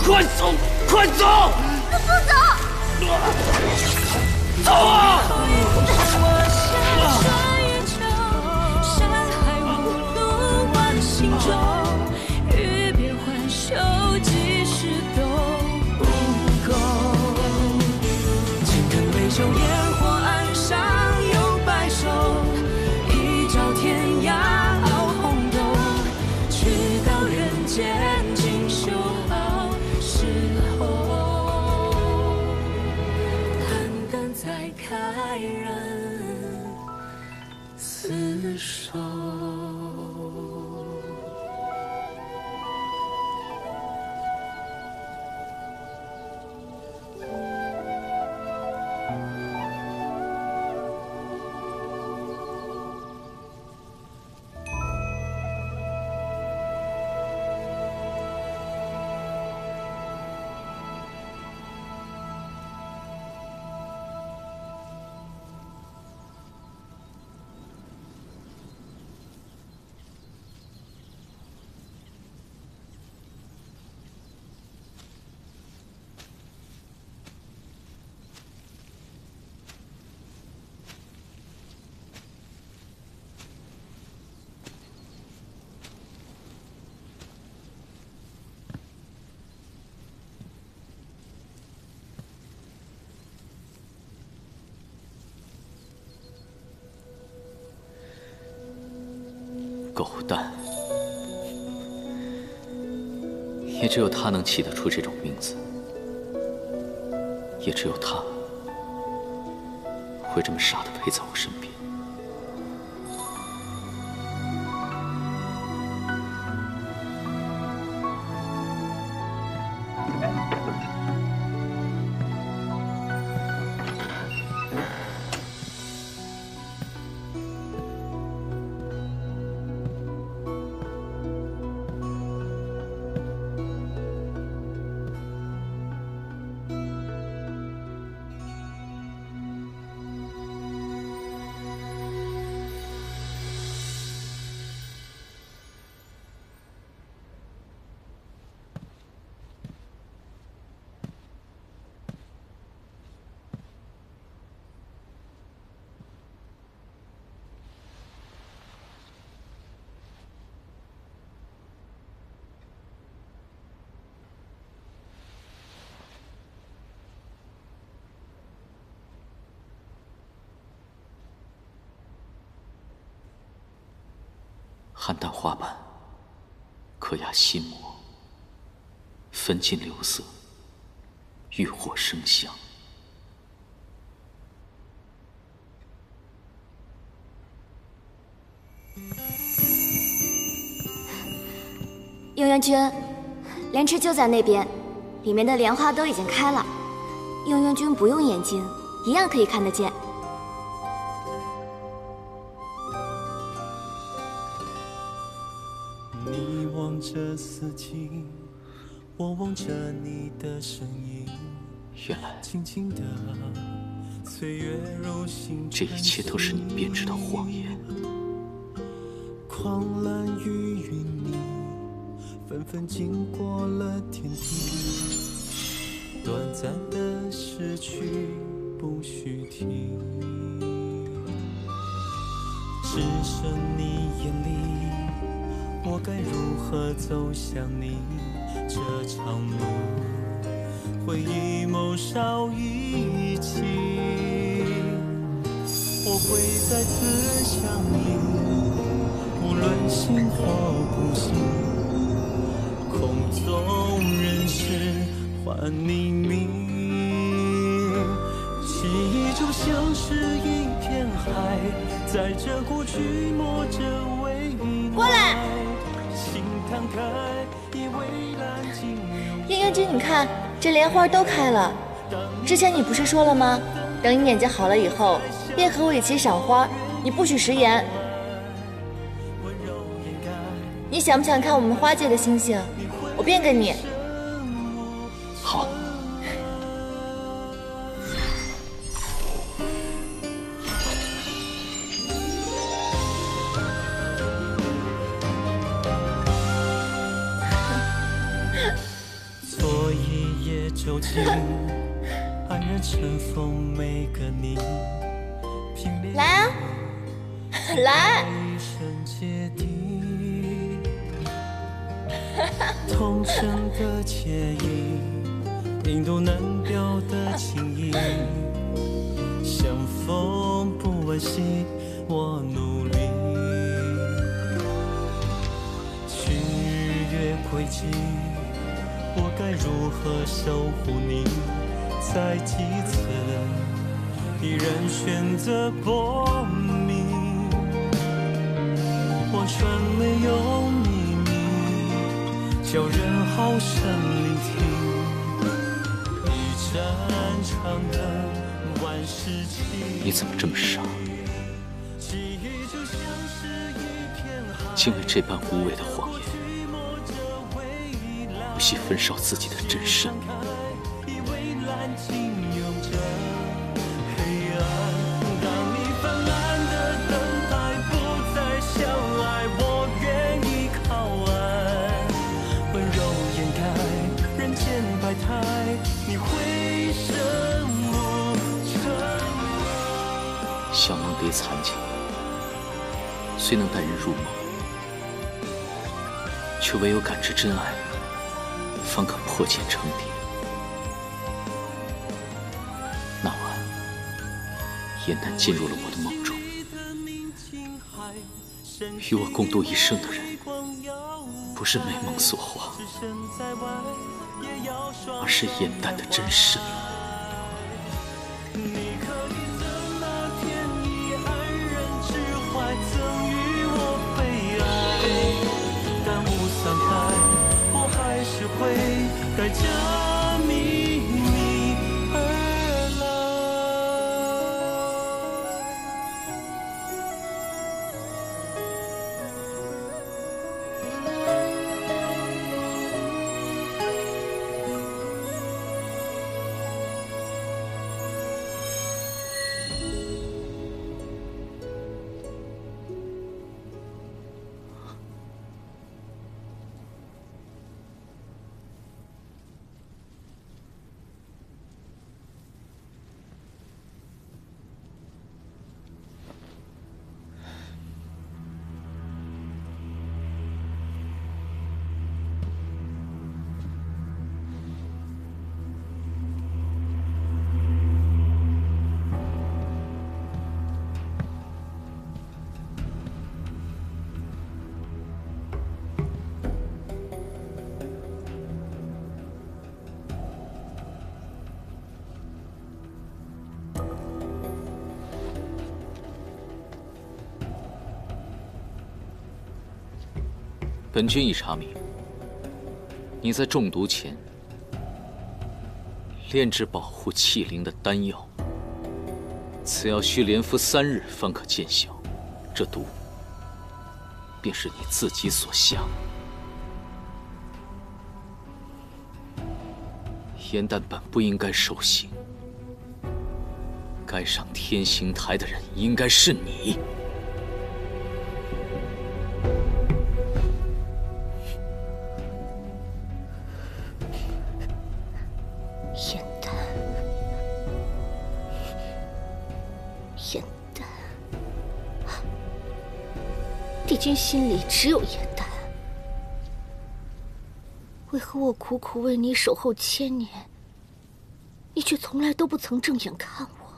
快走！快走！不走！走啊！就烟火岸上有白首，一朝天涯熬红豆，去到人间尽修好时候，淡淡再开人厮守。狗蛋，也只有他能起得出这种名字，也只有他会这么傻的陪在我身边。菡萏花瓣，可压心魔，焚尽流色，欲火生香。应元君，莲池就在那边，里面的莲花都已经开了。应元君不用眼睛，一样可以看得见。你望着四季，我望着你的身影。原来，轻轻的岁月如星这一切都是你编织的谎言。狂澜与云霓，纷纷经过了天地。短暂的失去不许提，只剩你眼里，我该如何走向你？这场路，回忆谋少一起，我会再次相依，无论醒或不醒，空中人世换匿名。记忆就像是一片海，在这过去摸着未来。过来，心摊开，以蔚蓝尽拥。应元君，你看这莲花都开了。之前你不是说了吗？等你眼睛好了以后，便和我一起赏花，你不许食言。你想不想看我们花界的星星？我变给你。好。做一夜酒精，安然尘封每个你。来啊，来！同城的惬意，印度难表的情谊。相逢不惋惜，我努力。去日月轨迹，我该如何守护你？在几次，依然选择薄命。我穿没有秘密，叫人好生聆听。一盏长灯，万事起。你怎么这么傻？竟为这般无谓的谎言，不惜焚烧自己的真身。小梦蝶残景，虽能带人入梦，却唯有感知真爱，方可破茧成蝶。那晚，颜淡进入了我的梦中，与我共度一生的人，不是美梦所化，而是颜淡的真身。曾与我悲哀，但雾散开，我还是会带着秘密而来。本君已查明，你在中毒前炼制保护气灵的丹药，此药需连服3日方可见效。这毒便是你自己所下。严旦本不应该受刑，该上天刑台的人应该是你。严旦，严旦，帝君心里只有严旦。为何我苦苦为你守候千年，你却从来都不曾正眼看我？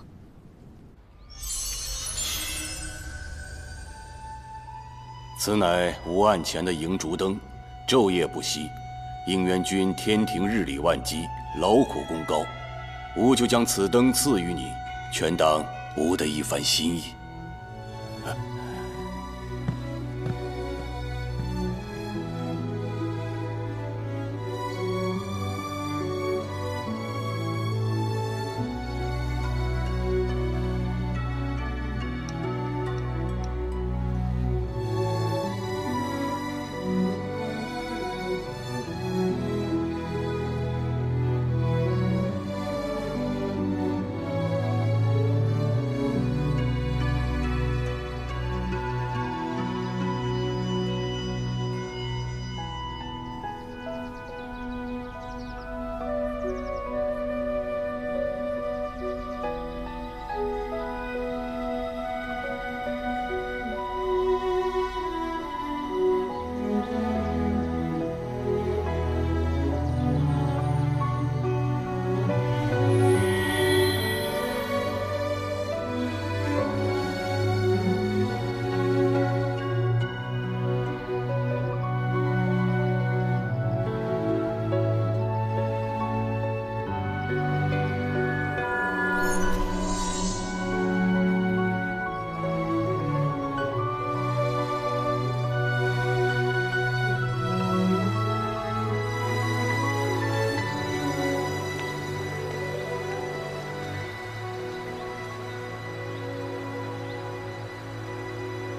此乃吾案前的银烛灯，昼夜不息。应元君天庭日理万机，劳苦功高，吾就将此灯赐予你，全当吾的一番心意。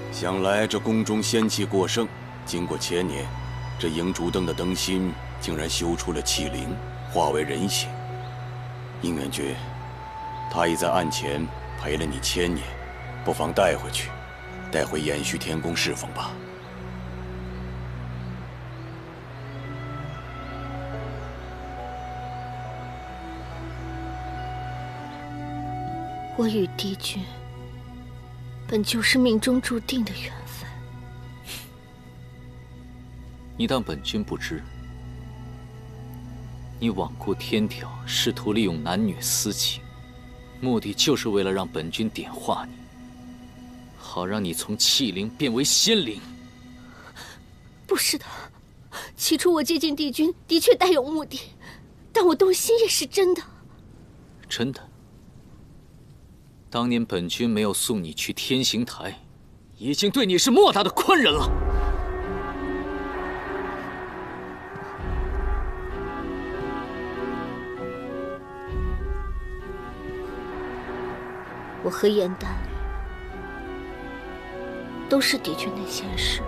想来这宫中仙气过盛，经过千年，这银烛灯的灯芯竟然修出了气灵，化为人形。应元君，他已在案前陪了你千年，不妨带回去，带回延续天宫侍奉吧。我与帝君本就是命中注定的缘分。你当本君不知？你罔顾天条，试图利用男女私情，目的就是为了让本君点化你，好让你从气灵变为仙灵。不是的，起初我接近帝君的确带有目的，但我动心也是真的。真的？当年本君没有送你去天刑台，已经对你是莫大的宽仁了。我和严旦都是帝君的仙士，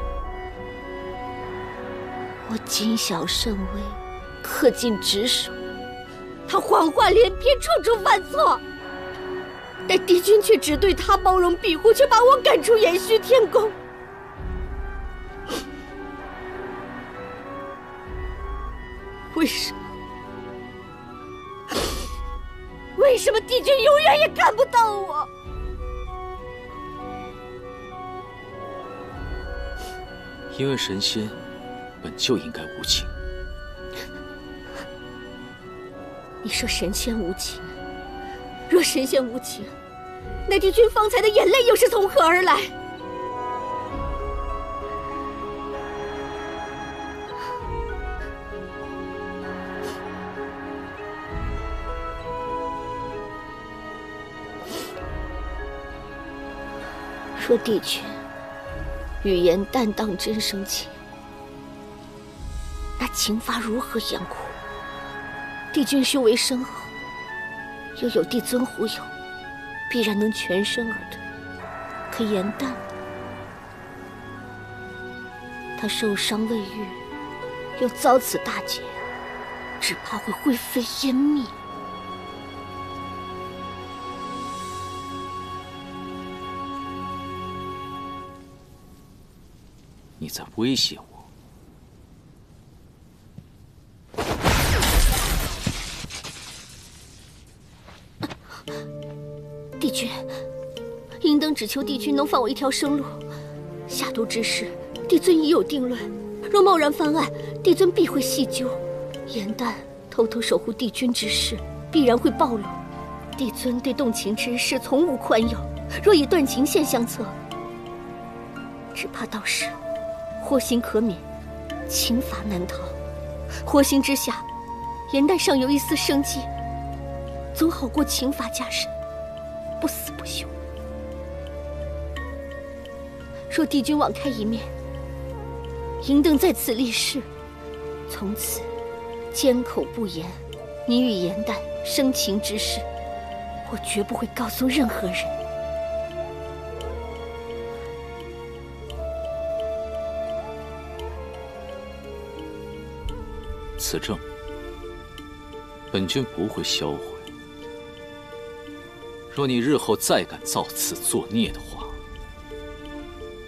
我谨小慎微，恪尽职守，他谎话连篇，处处犯错。但帝君却只对他包容庇护，却把我赶出延续天宫。为什么？为什么帝君永远也看不到我？因为神仙本就应该无情。你说神仙无情？若神仙无情，那帝君方才的眼泪又是从何而来？若帝君语言担当真生情，情罚如何严酷。帝君修为深厚，又有帝尊护佑，必然能全身而退。可颜淡，他受伤未愈，又遭此大劫，只怕会灰飞烟灭。你在威胁我？帝君，银灯只求帝君能放我一条生路。下毒之事，帝尊已有定论。若贸然翻案，帝尊必会细究。颜淡偷偷守护帝君之事，必然会暴露。帝尊对动情之事从无宽宥，若以断情线相测，只怕到时祸心可免，情罚难逃。祸心之下，颜淡尚有一丝生机，总好过情罚加身，不死不休。若帝君网开一面，银灯在此立誓，从此缄口不言你与颜淡生情之事，我绝不会告诉任何人。此证，本君不会销毁。若你日后再敢造次作孽的话，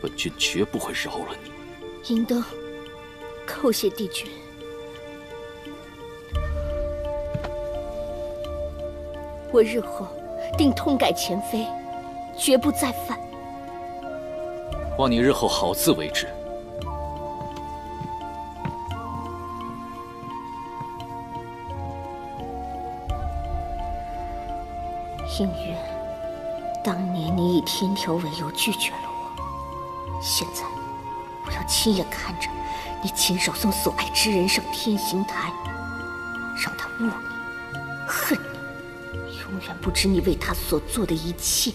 本君绝不会饶了你。银灯，叩谢帝君。我日后定痛改前非，绝不再犯。望你日后好自为之。应渊，当年你以天条为由拒绝了我，现在我要亲眼看着你亲手送所爱之人上天刑台，让他恶你、恨你，永远不知你为他所做的一切。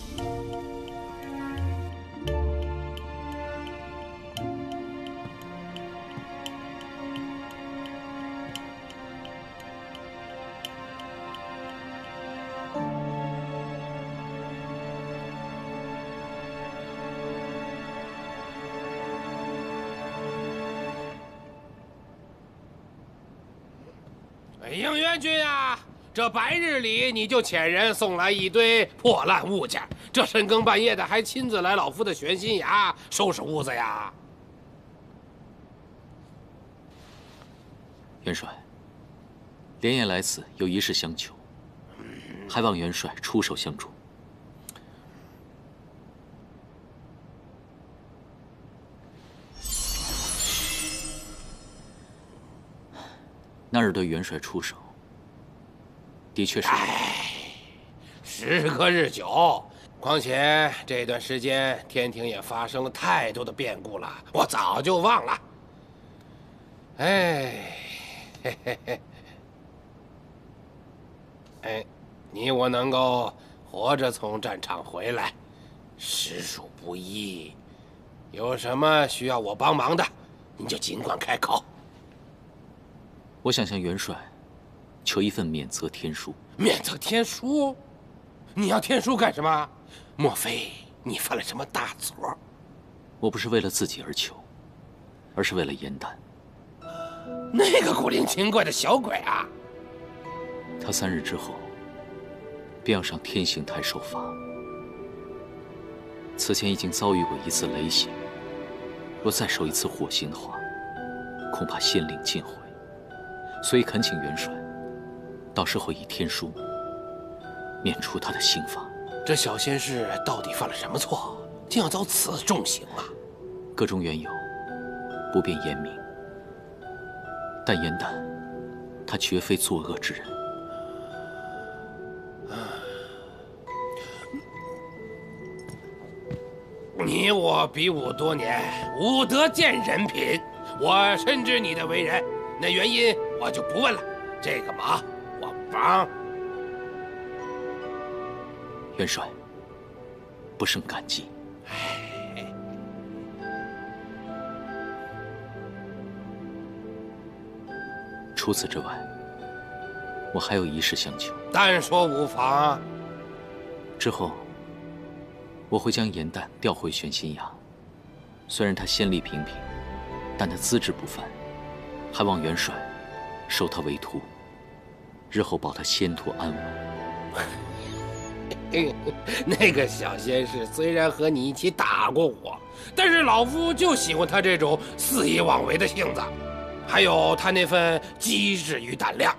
应元君啊，这白日里你就遣人送来一堆破烂物件，这深更半夜的还亲自来老夫的玄心崖收拾屋子呀？元帅，连夜来此有一事相求，还望元帅出手相助。那日对元帅出手，的确是。时隔日久，况且这段时间天庭也发生了太多的变故了，我早就忘了。哎，嘿嘿嘿，哎，你我能够活着从战场回来，实属不易。有什么需要我帮忙的，你就尽管开口。我想向元帅求一份免责天书。免责天书？你要天书干什么？莫非你犯了什么大错？我不是为了自己而求，而是为了颜淡。那个古灵精怪的小鬼啊！他3日之后便要上天刑台受罚。此前已经遭遇过一次雷刑，若再受一次火刑的话，恐怕仙灵尽毁。所以恳请元帅，到时候以天书免除他的刑罚。这小仙士到底犯了什么错，竟要遭此重刑啊？个中缘由，不便言明。但颜淡，他绝非作恶之人。你我比武多年，武德见人品，我深知你的为人。那原因我就不问了，这个忙我帮。元帅，不胜感激。除此之外，我还有一事相求。但说无妨啊。之后，我会将严旦调回玄心崖。虽然他仙力平平，但他资质不凡，还望元帅收他为徒，日后保他仙途安稳。那个小仙士虽然和你一起打过我，但是老夫就喜欢他这种肆意妄为的性子，还有他那份机智与胆量，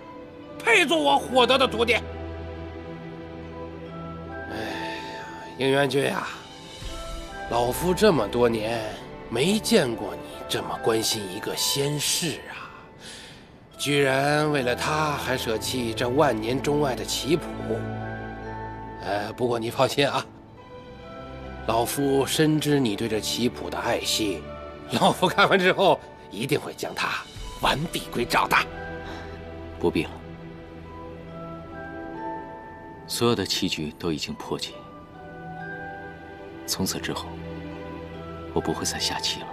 配做我火德的徒弟。哎呀，应元君呀，老夫这么多年没见过你这么关心一个仙士啊！居然为了他还舍弃这万年钟爱的棋谱。不过你放心啊，老夫深知你对这棋谱的爱惜，老夫看完之后一定会将它完璧归赵的。不必了，所有的棋局都已经破解，从此之后，我不会再下棋了。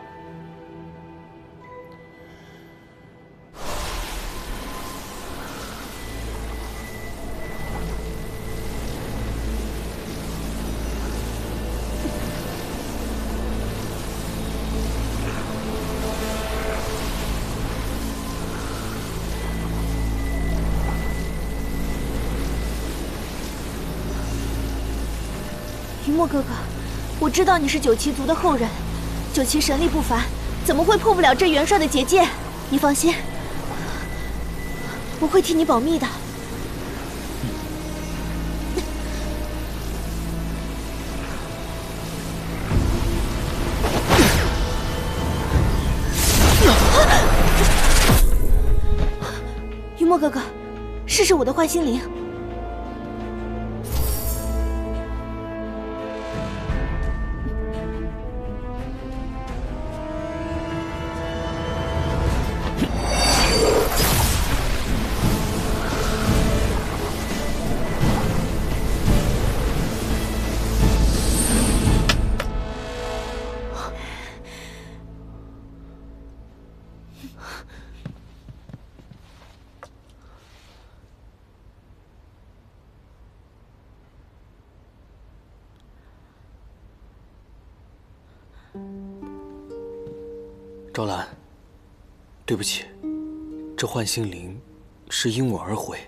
云墨哥哥，我知道你是九旗族的后人，九旗神力不凡，怎么会破不了这元帅的结界？你放心，我会替你保密的。云墨哥哥，试试我的幻心灵。赵兰，对不起，这幻心灵是因我而毁。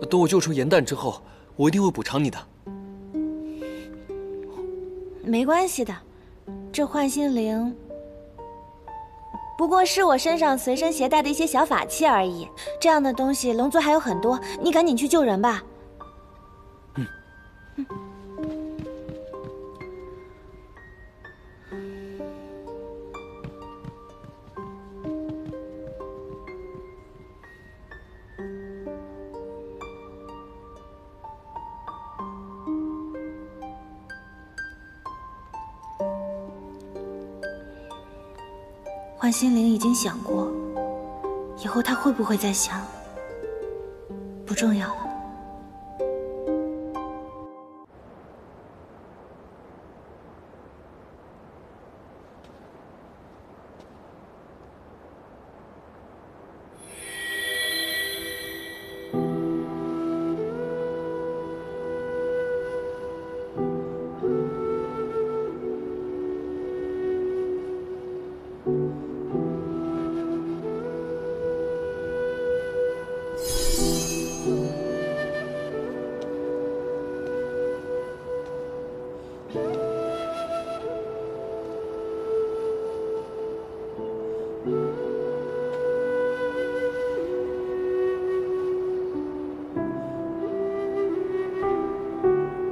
等我救出严旦之后，我一定会补偿你的。没关系的，这幻心灵不过是我身上随身携带的一些小法器而已。这样的东西龙族还有很多，你赶紧去救人吧。幻心灵已经想过，以后他会不会再想，不重要了。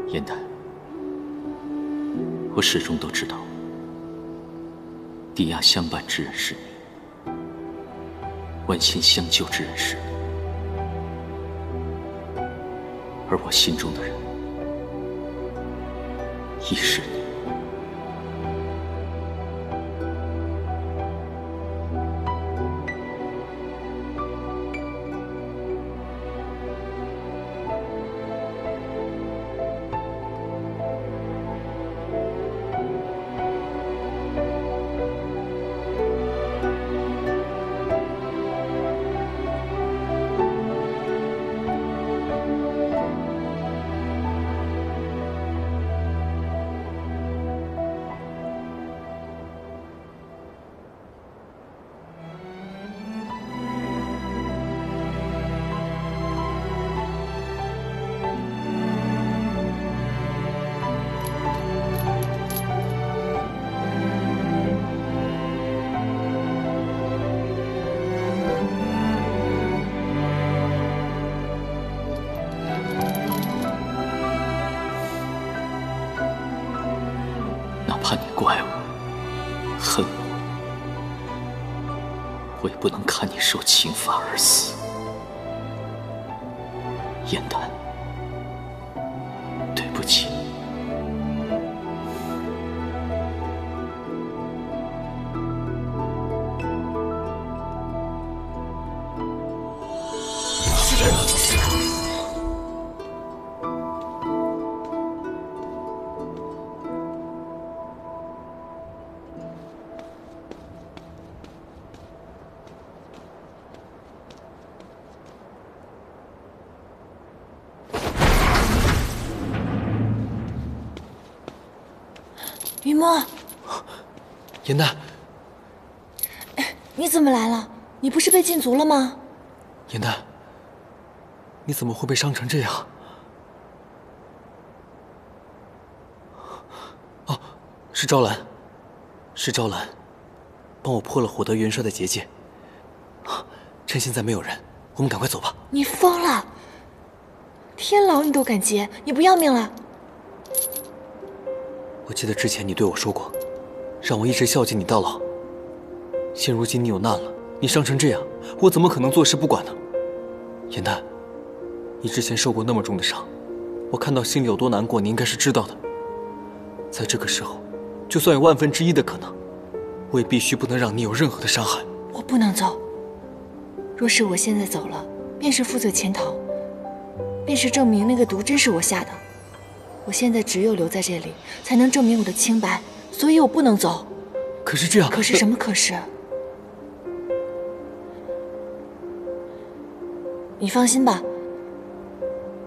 严旦，我始终都知道，抵押相伴之人是你，万心相救之人是你，而我心中的人亦是你。看你怪我、恨我，我也不能看你受刑罚而死。燕丹，对不起。雨墨，严丹，你怎么来了？你不是被禁足了吗？严丹，你怎么会被伤成这样？哦，是昭兰，是昭兰，帮我破了火德元帅的结界。趁现在没有人，我们赶快走吧。你疯了！天牢你都敢劫，你不要命了？我记得之前你对我说过，让我一直孝敬你到老。现如今你有难了，你伤成这样，我怎么可能坐视不管呢？严丹，你之前受过那么重的伤，我看到心里有多难过，你应该是知道的。在这个时候，就算有1/1000的可能，我也必须不能让你有任何的伤害。我不能走。若是我现在走了，便是负罪潜逃，便是证明那个毒真是我下的。我现在只有留在这里，才能证明我的清白，所以我不能走。可是这样，可是什么可是？你放心吧，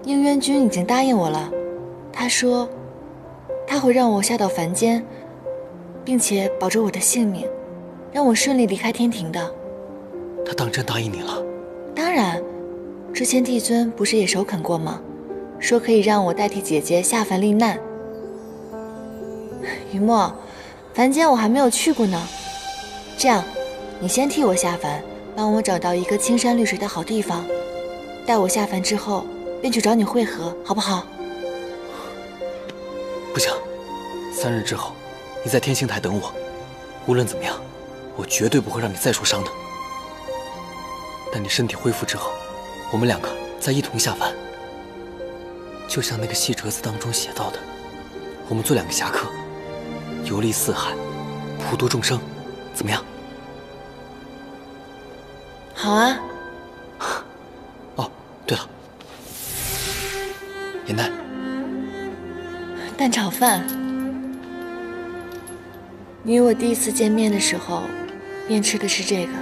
应渊君已经答应我了，他说他会让我下到凡间，并且保住我的性命，让我顺利离开天庭的。他当真答应你了？当然，之前帝尊不是也首肯过吗？说可以让我代替姐姐下凡历难。雨墨，凡间我还没有去过呢。这样，你先替我下凡，帮我找到一个青山绿水的好地方。待我下凡之后，便去找你会合，好不好？不行，3日之后，你在天星台等我。无论怎么样，我绝对不会让你再受伤的。等你身体恢复之后，我们2个再一同下凡。就像那个戏折子当中写到的，我们做2个侠客，游历四海，普度众生，怎么样？好啊。哦，对了，严丹，蛋炒饭。你与我第一次见面的时候，便吃的是这个，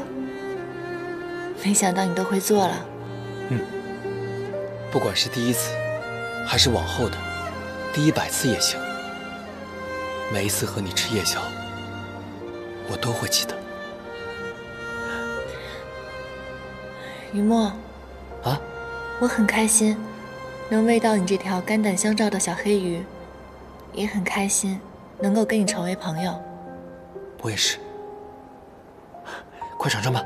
没想到你都会做了。不管是第1次，还是往后的第100次也行。每一次和你吃夜宵，我都会记得。雨墨，啊，我很开心能喂到你这条肝胆相照的小黑鱼，也很开心能够跟你成为朋友。我也是。快尝尝吧。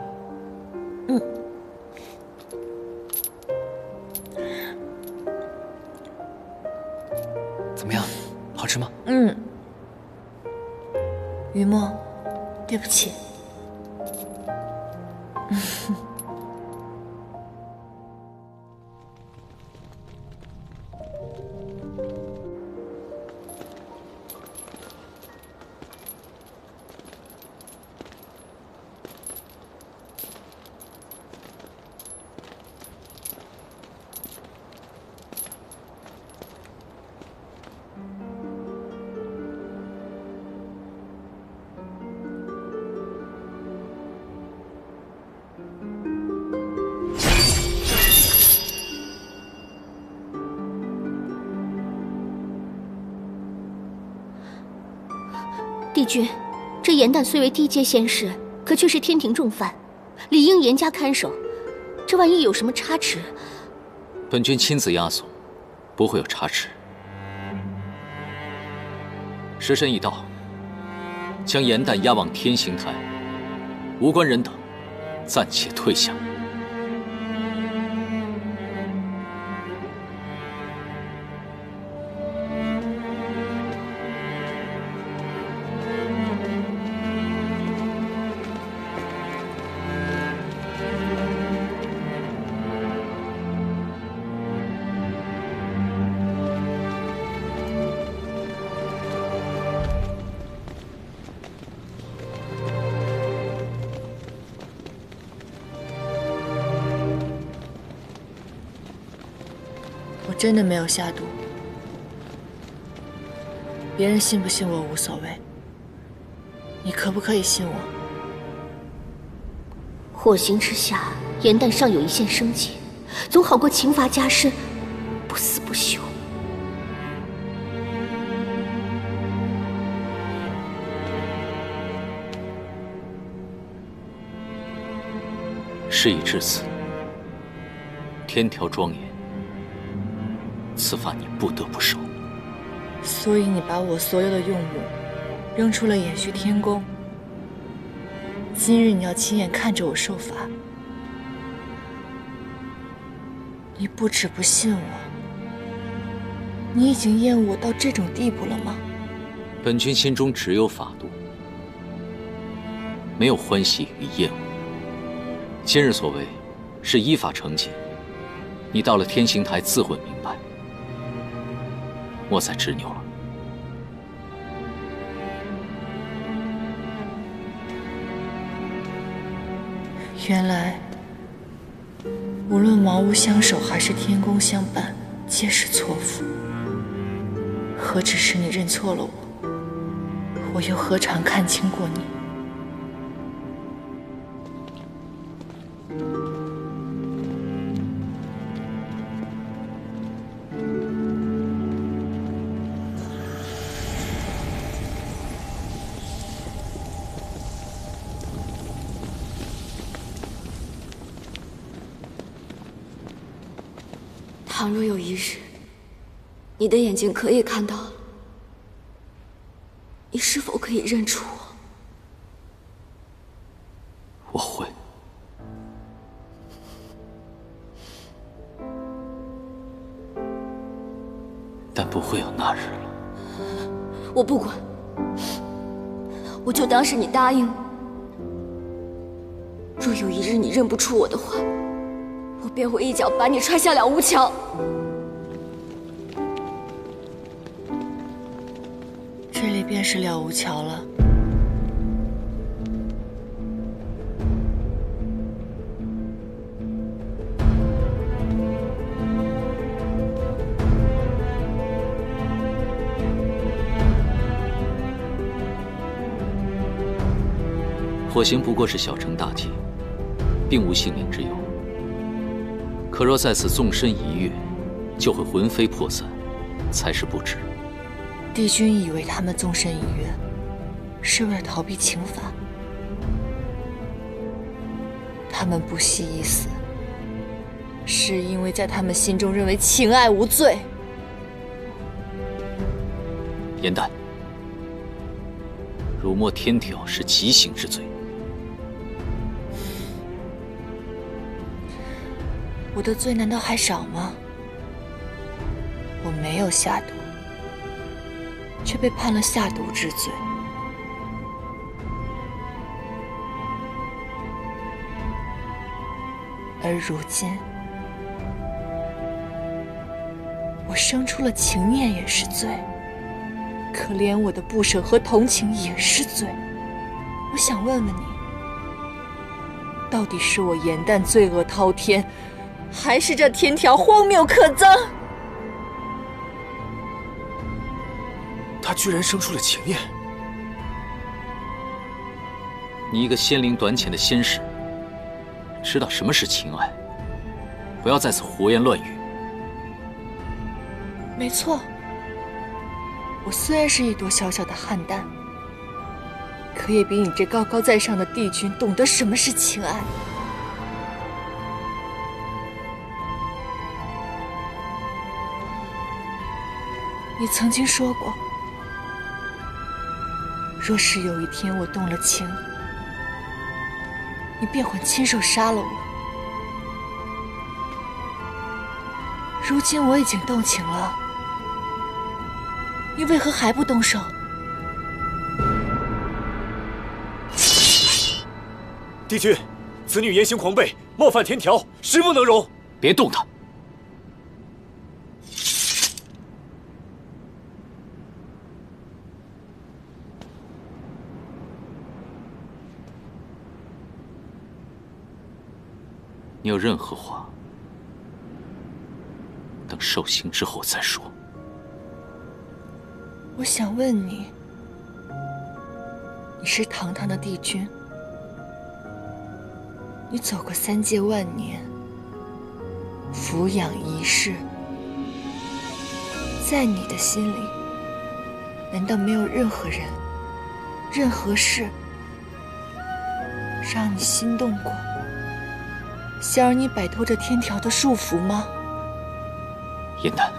怎么样，好吃吗？雨墨，对不起。帝君，这严旦虽为低阶仙士，可却是天庭重犯，理应严加看守。这万一有什么差池，本君亲自押送，不会有差池。时辰已到，将严旦押往天刑台，无关人等暂且退下。真的没有下毒，别人信不信我无所谓，你可不可以信我？火刑之下，严旦尚有一线生机，总好过刑罚加深，不死不休。事已至此，天条庄严，此法你不得不受。所以你把我所有的用武扔出了延续天宫，今日你要亲眼看着我受罚。你不止不信我，你已经厌恶我到这种地步了吗？本君心中只有法度，没有欢喜与厌恶。今日所为是依法惩戒，你到了天刑台自会明白，莫再执拗了。原来，无论茅屋相守还是天宫相伴，皆是错付。何止是你认错了我，我又何尝看清过你？倘若有一日，你的眼睛可以看到了，你是否可以认出我？我会。但不会有那日了。我不管，我就当是你答应我。若有一日你认不出我的话，我便会一脚把你踹下了吴桥。这里便是了无桥了。火刑不过是小惩大戒，并无性命之忧。可若在此纵身一跃，就会魂飞魄散，才是不知。帝君以为他们纵身一跃，是为了逃避刑罚。他们不惜一死，是因为在他们心中认为情爱无罪。严旦，辱没天条是极刑之罪。我的罪难道还少吗？我没有下毒，却被判了下毒之罪。而如今，我生出了情念也是罪，可怜我的不舍和同情也是罪。我想问问你，到底是我严旦罪恶滔天，还是这天条荒谬可憎？他居然生出了情念！你一个仙龄短浅的仙士，知道什么是情爱？不要在此胡言乱语。没错，我虽然是一朵小小的汉丹，可也比你这高高在上的帝君懂得什么是情爱。你曾经说过，若是有一天我动了情，你便会亲手杀了我。如今我已经动情了，你为何还不动手？帝君，此女言行狂悖，冒犯天条，实不能容。别动她！你有任何话，等受刑之后再说。我想问你，你是堂堂的帝君，你走过3界万年，俯仰一世，在你的心里，难道没有任何人、任何事让你心动过，想让你摆脱这天条的束缚吗？燕丹，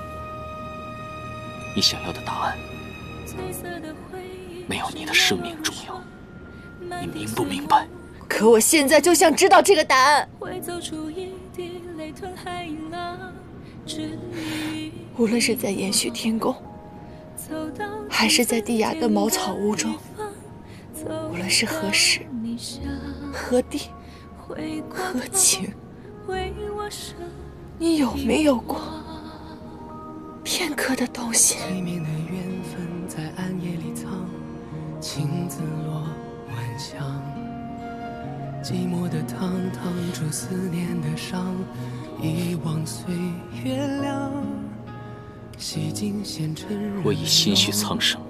你想要的答案没有你的生命重要，你明不明白？可我现在就想知道这个答案。无论是在延续天宫，还是在地崖的茅草屋中，无论是何时、何地、何情，你有没有过片刻的动心？缠绵的缘分在暗夜里藏，情字落晚香。寂寞的汤烫出思念的伤，遗忘岁月凉。洗尽纤尘，我已心绪苍生，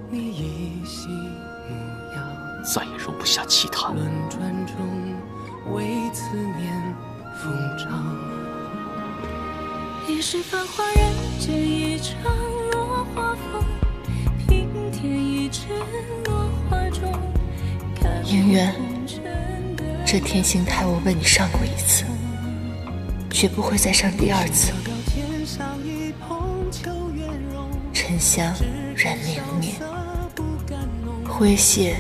你依稀模样，再也容不下其他。轮转中为思念疯长。一世繁华人间一场落花风，平添一枝落花中。姻缘，这天星台我为你上过1次，绝不会再上第2次。沉香染明灭，灰屑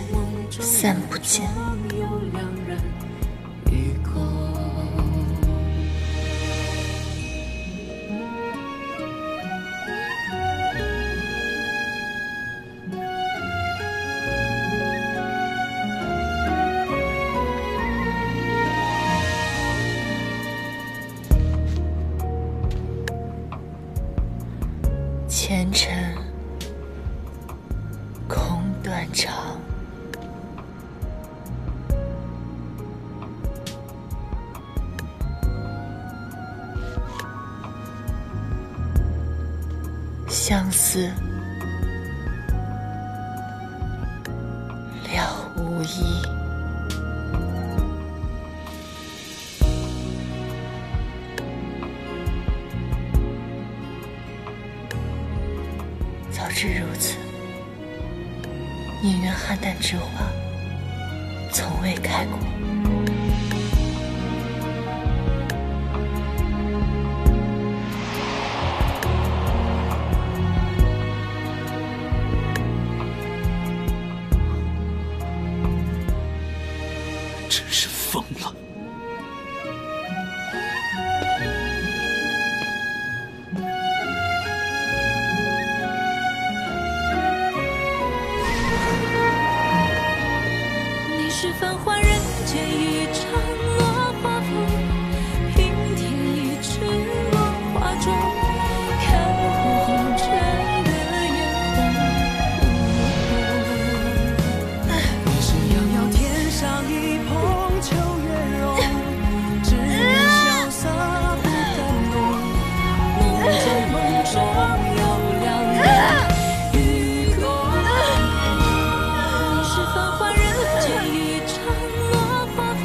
散不尽。前尘空断肠，相思了无遗。早知如此，宁愿邯郸之花从未开过。真是疯了。是繁华人间一场落花风，平添一枝落花中，看破红尘的眼红。你是遥遥天上一捧秋月容，只愿潇洒不敢动，梦中梦中有两人与共。你是繁华人间一场落花风，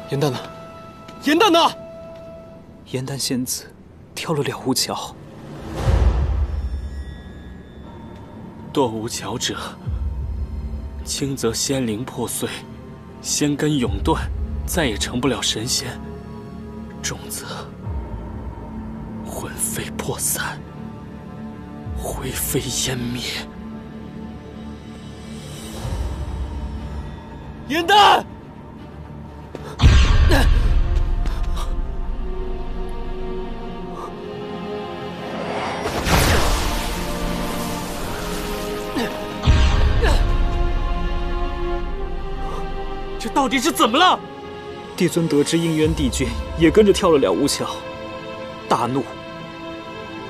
颜淡呢？颜淡呢？颜淡仙子跳了了无桥。堕无桥者，轻则仙灵破碎，仙根永断，再也成不了神仙；重则魂飞魄散，灰飞烟灭。颜淡！这到底是怎么了？帝尊得知应渊帝君也跟着跳了了无桥，大怒，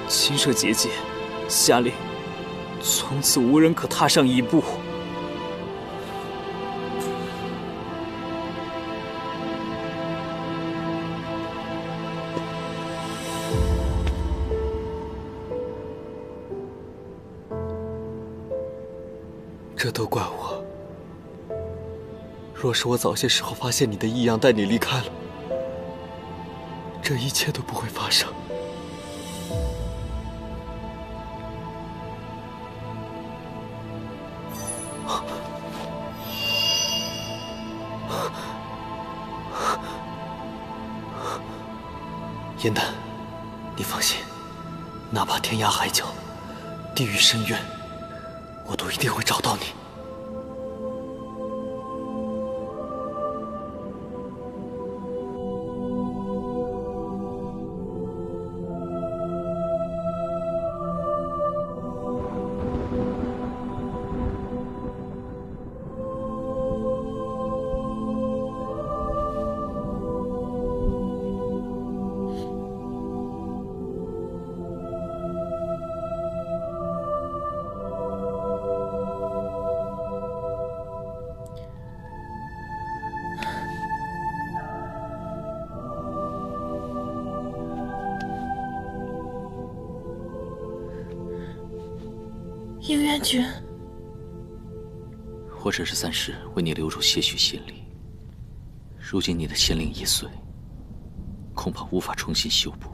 亲赦结界，下令从此无人可踏上一步。这都怪我。若是我早些时候发现你的异样，带你离开了，这一切都不会发生。颜淡，你放心，哪怕天涯海角、地狱深渊，我都一定会找到你。应渊君，我只是暂时为你留住些许仙力。如今你的仙灵已碎，恐怕无法重新修补。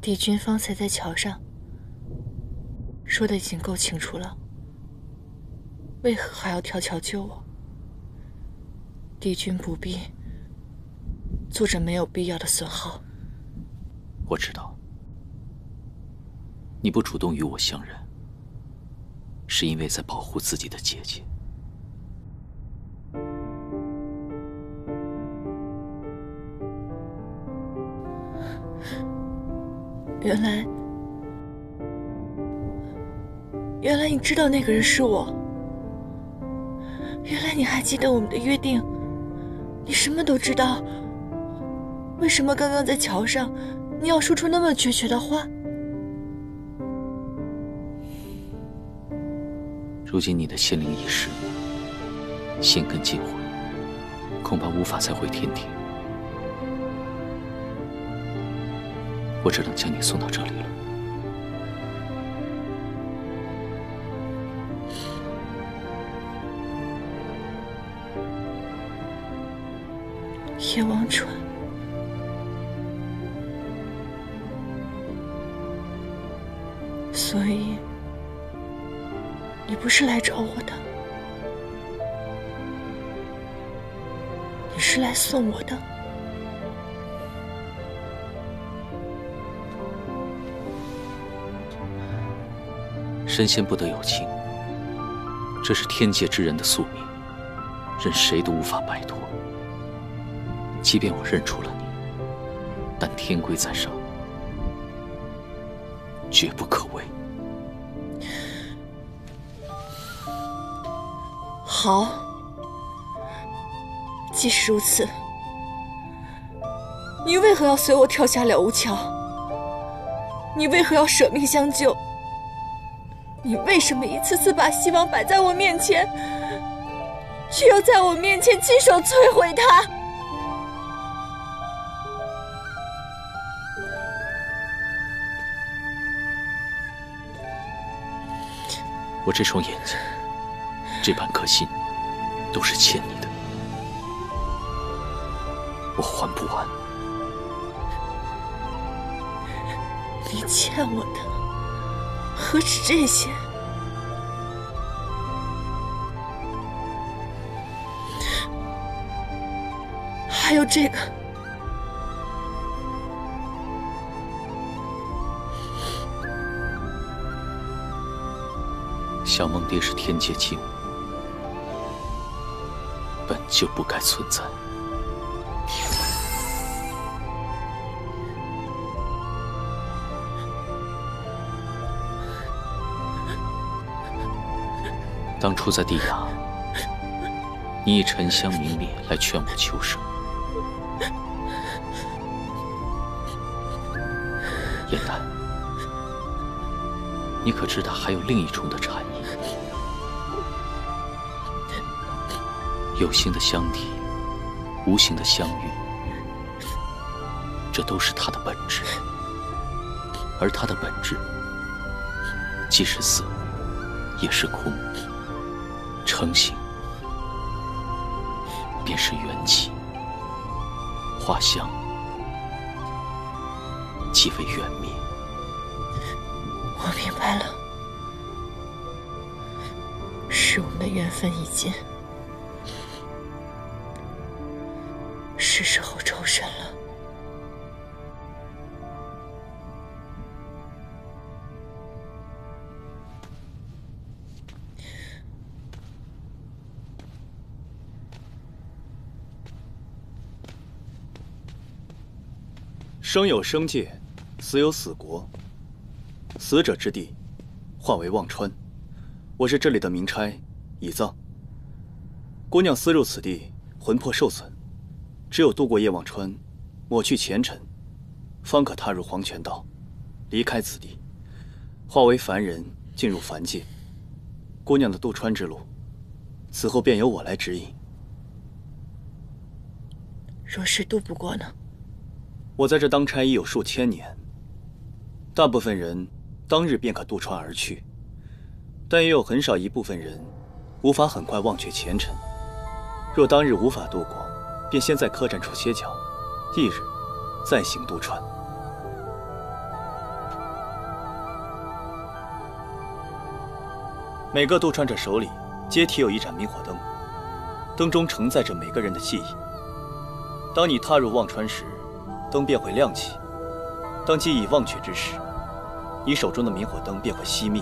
帝君方才在桥上说的已经够清楚了，为何还要跳桥救我？帝君不必做着没有必要的损耗。我知道，你不主动与我相认，是因为在保护自己的姐姐。原来你知道那个人是我。原来你还记得我们的约定，你什么都知道。为什么刚刚在桥上，你要说出那么决绝的话？如今你的仙灵已逝，仙根尽毁，恐怕无法再回天庭。我只能将你送到这里了。叶望川，所以你不是来找我的，你是来送我的。神仙不得有情，这是天界之人的宿命，任谁都无法摆脱。即便我认出了你，但天规在上，绝不可违。好，既是如此，你为何要随我跳下了无桥？你为何要舍命相救？你为什么一次次把希望摆在我面前，却又在我面前亲手摧毁它？我这双眼睛，这半颗心，都是欠你的，我还不完。你欠我的何止这些？还有这个。小梦蝶是天界精物，本就不该存在。当初在地崖，你以沉香明烈来劝我求生。燕丹，你可知道还有另一重的禅意？有形的相体，无形的相遇，这都是它的本质。而它的本质，既是色，也是空。成形，便是缘起；化相，即为缘灭。我明白了，是我们的缘分已尽，是时候抽身了。生有生界，死有死国。死者之地，化为忘川。我是这里的民差，已葬。姑娘私入此地，魂魄受损，只有渡过夜忘川，抹去前尘，方可踏入黄泉道，离开此地，化为凡人，进入凡界。姑娘的渡川之路，此后便由我来指引。若是渡不过呢？我在这当差已有数千年，大部分人当日便可渡川而去，但也有很少一部分人无法很快忘却前尘。若当日无法渡过，便先在客栈处歇脚，翌日再行渡川。每个渡川者手里皆提有一盏明火灯，灯中承载着每个人的记忆。当你踏入忘川时，灯便会亮起；当记忆忘却之时，你手中的明火灯便会熄灭。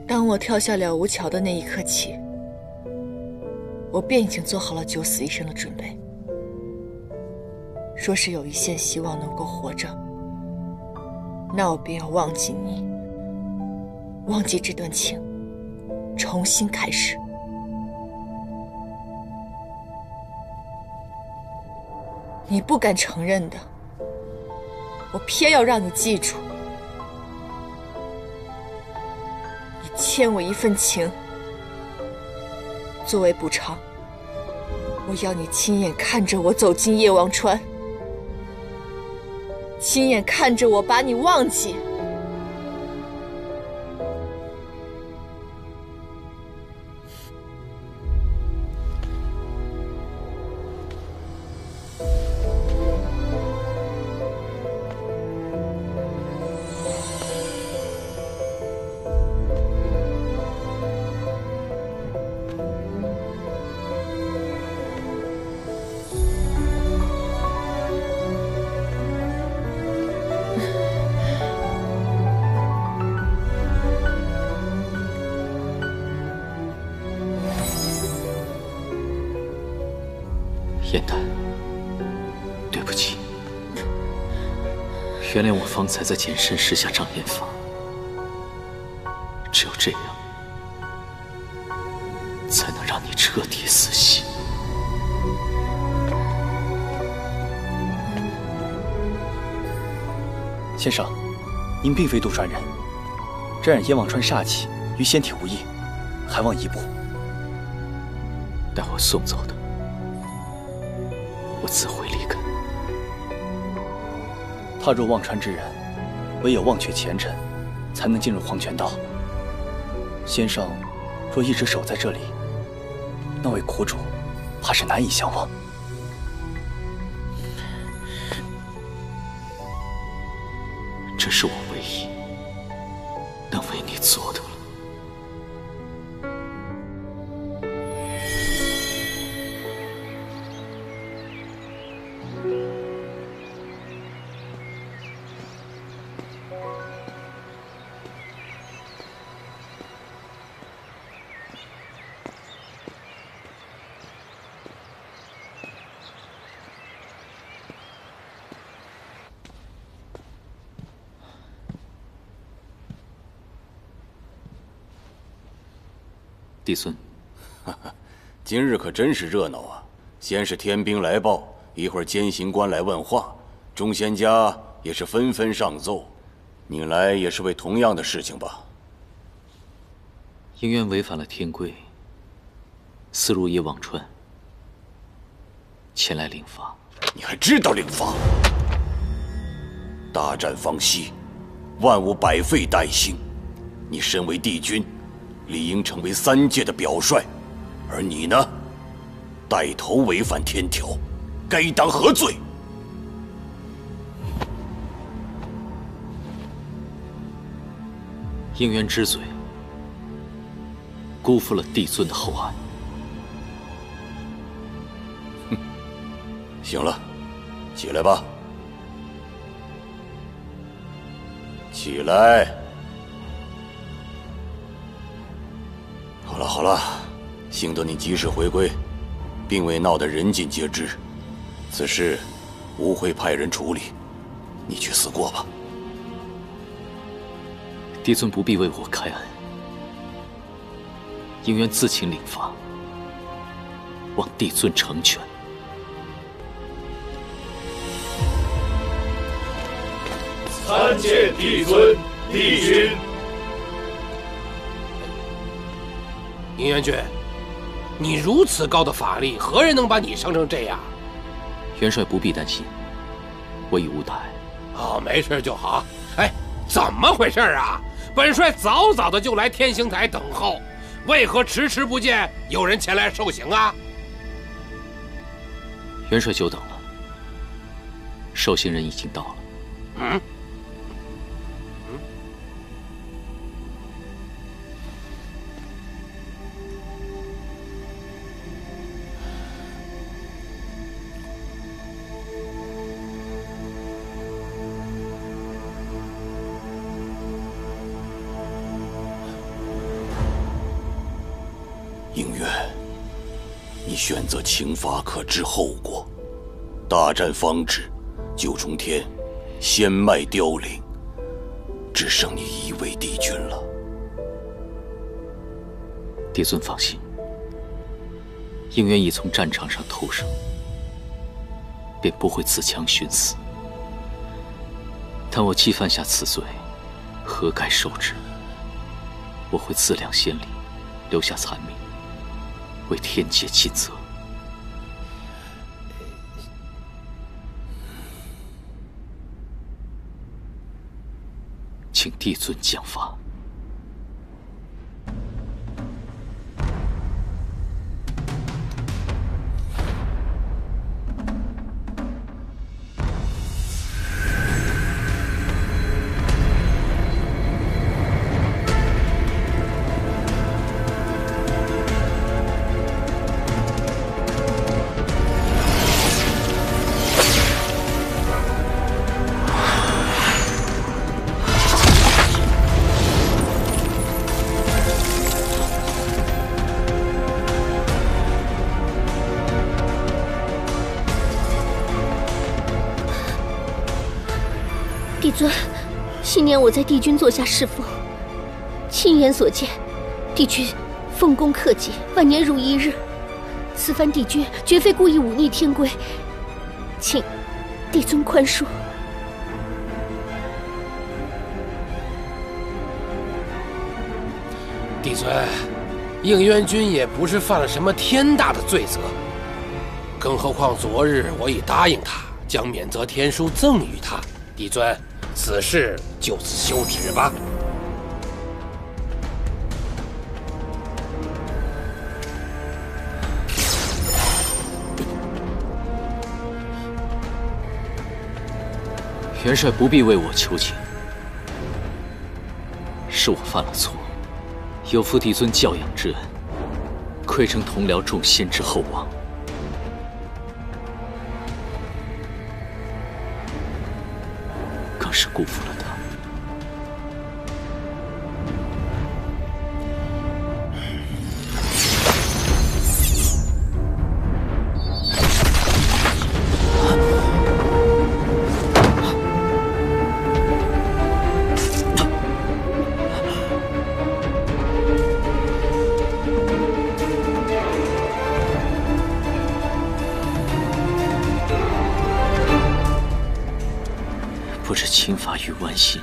当我跳下了无桥的那一刻起，我便已经做好了九死一生的准备。若是有一线希望能够活着，那我便要忘记你，忘记这段情，重新开始。你不敢承认的，我偏要让你记住。欠我一份情，作为补偿，我要你亲眼看着我走进夜忘川，亲眼看着我把你忘记。燕丹，对不起，原谅我方才在简身施下障眼法。只有这样，才能让让你彻底死心。先生，您并非渡川人，沾染燕望川煞气，与仙体无异，还望移步。待我送走的，我自会离开。踏入忘川之人，唯有忘却前尘，才能进入黄泉道。先生若一直守在这里，那位苦主怕是难以相忘。这是我唯一能为你做的了。帝孙，今日可真是热闹啊！先是天兵来报，一会儿监刑官来问话，众仙家也是纷纷上奏。你来也是为同样的事情吧？应渊违反了天规，私入叶忘川，前来领罚。你还知道领罚？大战方息，万物百废待兴。你身为帝君，理应成为3界的表率，而你呢，带头违反天条，该当何罪？应渊之罪，辜负了帝尊的厚爱。行了，起来吧。起来。好了好了，幸得你及时回归，并未闹得人尽皆知。此事吾会派人处理，你去思过吧。帝尊不必为我开恩，应渊自请领罚，望帝尊成全。参见帝尊、帝君。应渊君，你如此高的法力，何人能把你伤成这样？元帅不必担心，我已无大碍。哦，没事就好。哎，怎么回事啊？本帅早早的就来天刑台等候，为何迟迟不见有人前来受刑啊？元帅久等了，受刑人已经到了。嗯。应渊，你选择轻罚可知后果。大战方止，九重天仙脉凋零，只剩你一位帝君了。帝尊放心，应渊已从战场上偷生，便不会自强寻死。但我既犯下此罪，何该受之？我会自量先例，留下残命，为天界尽责。请帝尊降罚。帝尊，昔年我在帝君座下侍奉，亲眼所见，帝君奉公克己，万年如一日。此番帝君绝非故意忤逆天规，请帝尊宽恕。帝尊，应渊君也不是犯了什么天大的罪责，更何况昨日我已答应他将免责天书赠予他。帝尊，此事就此休止吧。元帅不必为我求情，是我犯了错，有负帝尊教养之恩，愧承同僚众先知厚望，更是辜负了他。不知侵伐于剜心，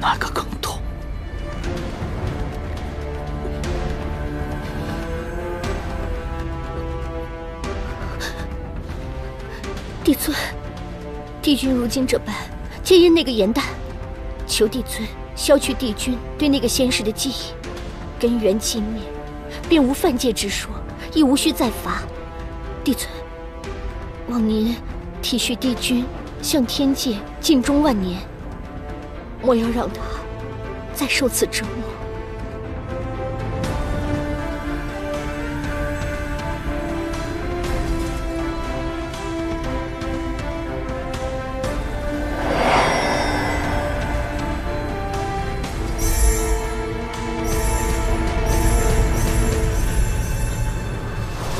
哪个更痛？帝尊，帝君如今这般，皆因那个严旦，求帝尊消去帝君对那个仙士的记忆，根源尽灭，便无犯戒之说，亦无需再罚。帝尊，望您体恤帝君向天界尽忠万年，莫要让他再受此折磨。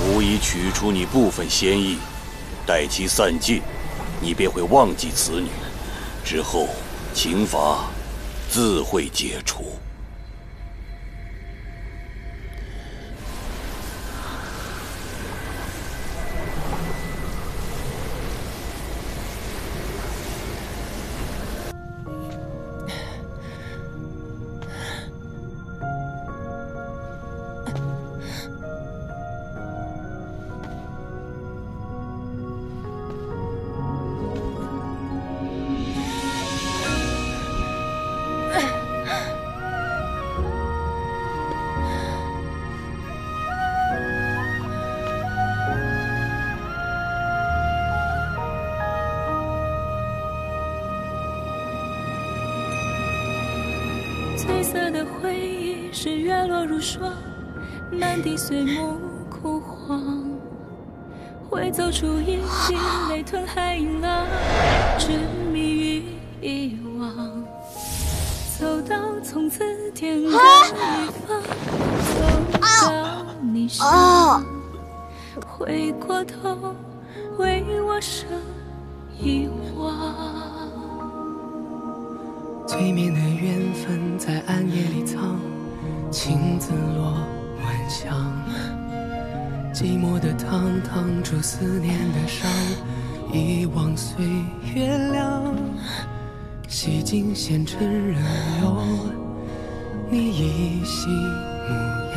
吾已取出你部分仙意，待其散尽，你便会忘记此女，之后刑罚自会解除。褪色的回忆是月落如霜，满地碎木枯黄，会走出一滴泪吞海银浪，执迷于遗忘。走到从此天各一方，走到你身旁，回过头为我生遗忘。催眠的缘分在暗夜里藏，情字落晚香。寂寞的汤烫出思念的伤，遗忘岁月凉。洗尽纤尘人流，你依稀模样。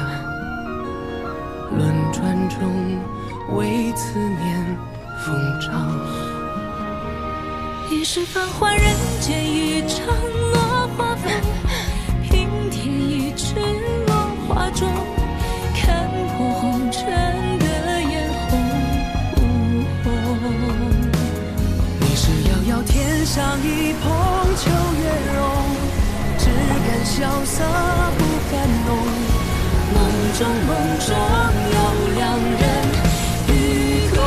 轮转中为思念疯长。一世繁华人间一场落花风，平添一池落花中，看破红尘的眼红。你是遥遥天上一捧秋月容，只敢萧瑟不敢浓。梦中有两人与共。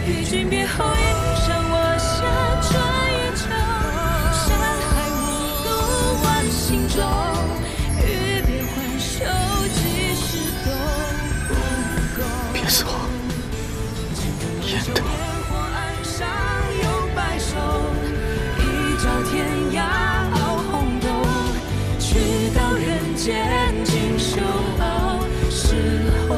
与君别后，一生我下转一程，山海无路万心中。与渐经受熬时候。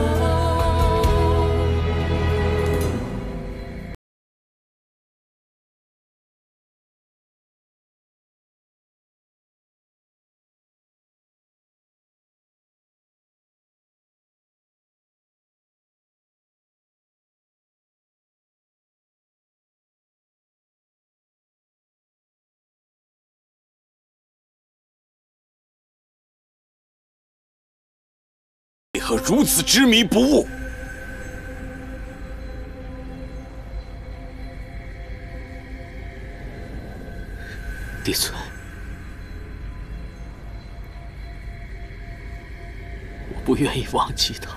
为何如此执迷不悟？帝尊，我不愿意忘记他。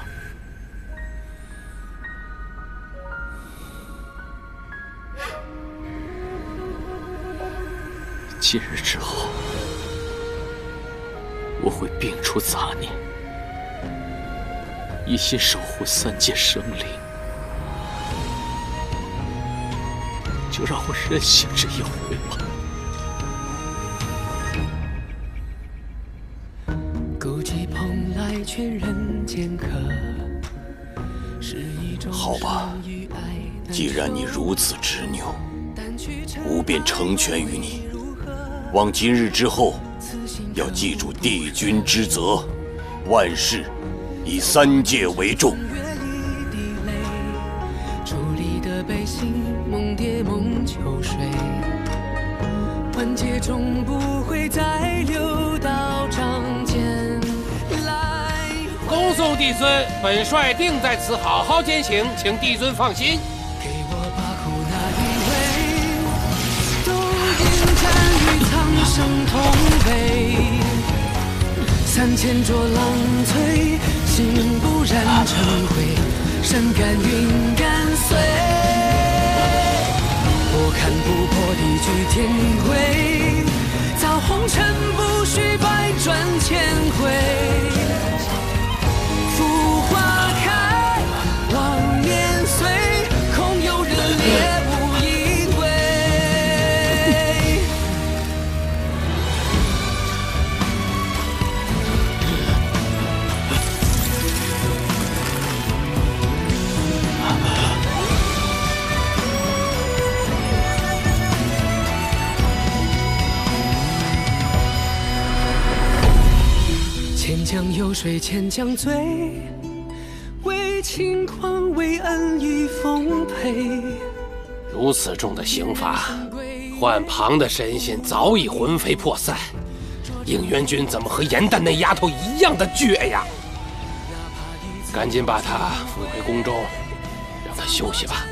今日之后，我会摒除杂念，一心守护三界生灵。就让我任性这一回吧。勾起蓬莱劝人间客，是一种好吧，既然你如此执拗，吾便成全于你。望今日之后，要记住帝君之责，万事以三界为重。伫立的悲喜，梦蝶梦秋水，万劫终不会再流到掌间来。恭送帝尊，本帅定在此好好践行，请帝尊放心。给我把苦那一位，都应战于苍生同悲。3000浊浪摧，心不染成灰，山甘云干碎。我看不破地居天规，造红尘不须百转千回。浮花开，望年岁，空有热烈无一归。千江有水千江醉，为轻狂为恩与奉陪。如此重的刑罚，换旁的神仙早已魂飞魄散。应元君怎么和严旦那丫头一样的倔呀？赶紧把她扶回宫中，让她休息吧。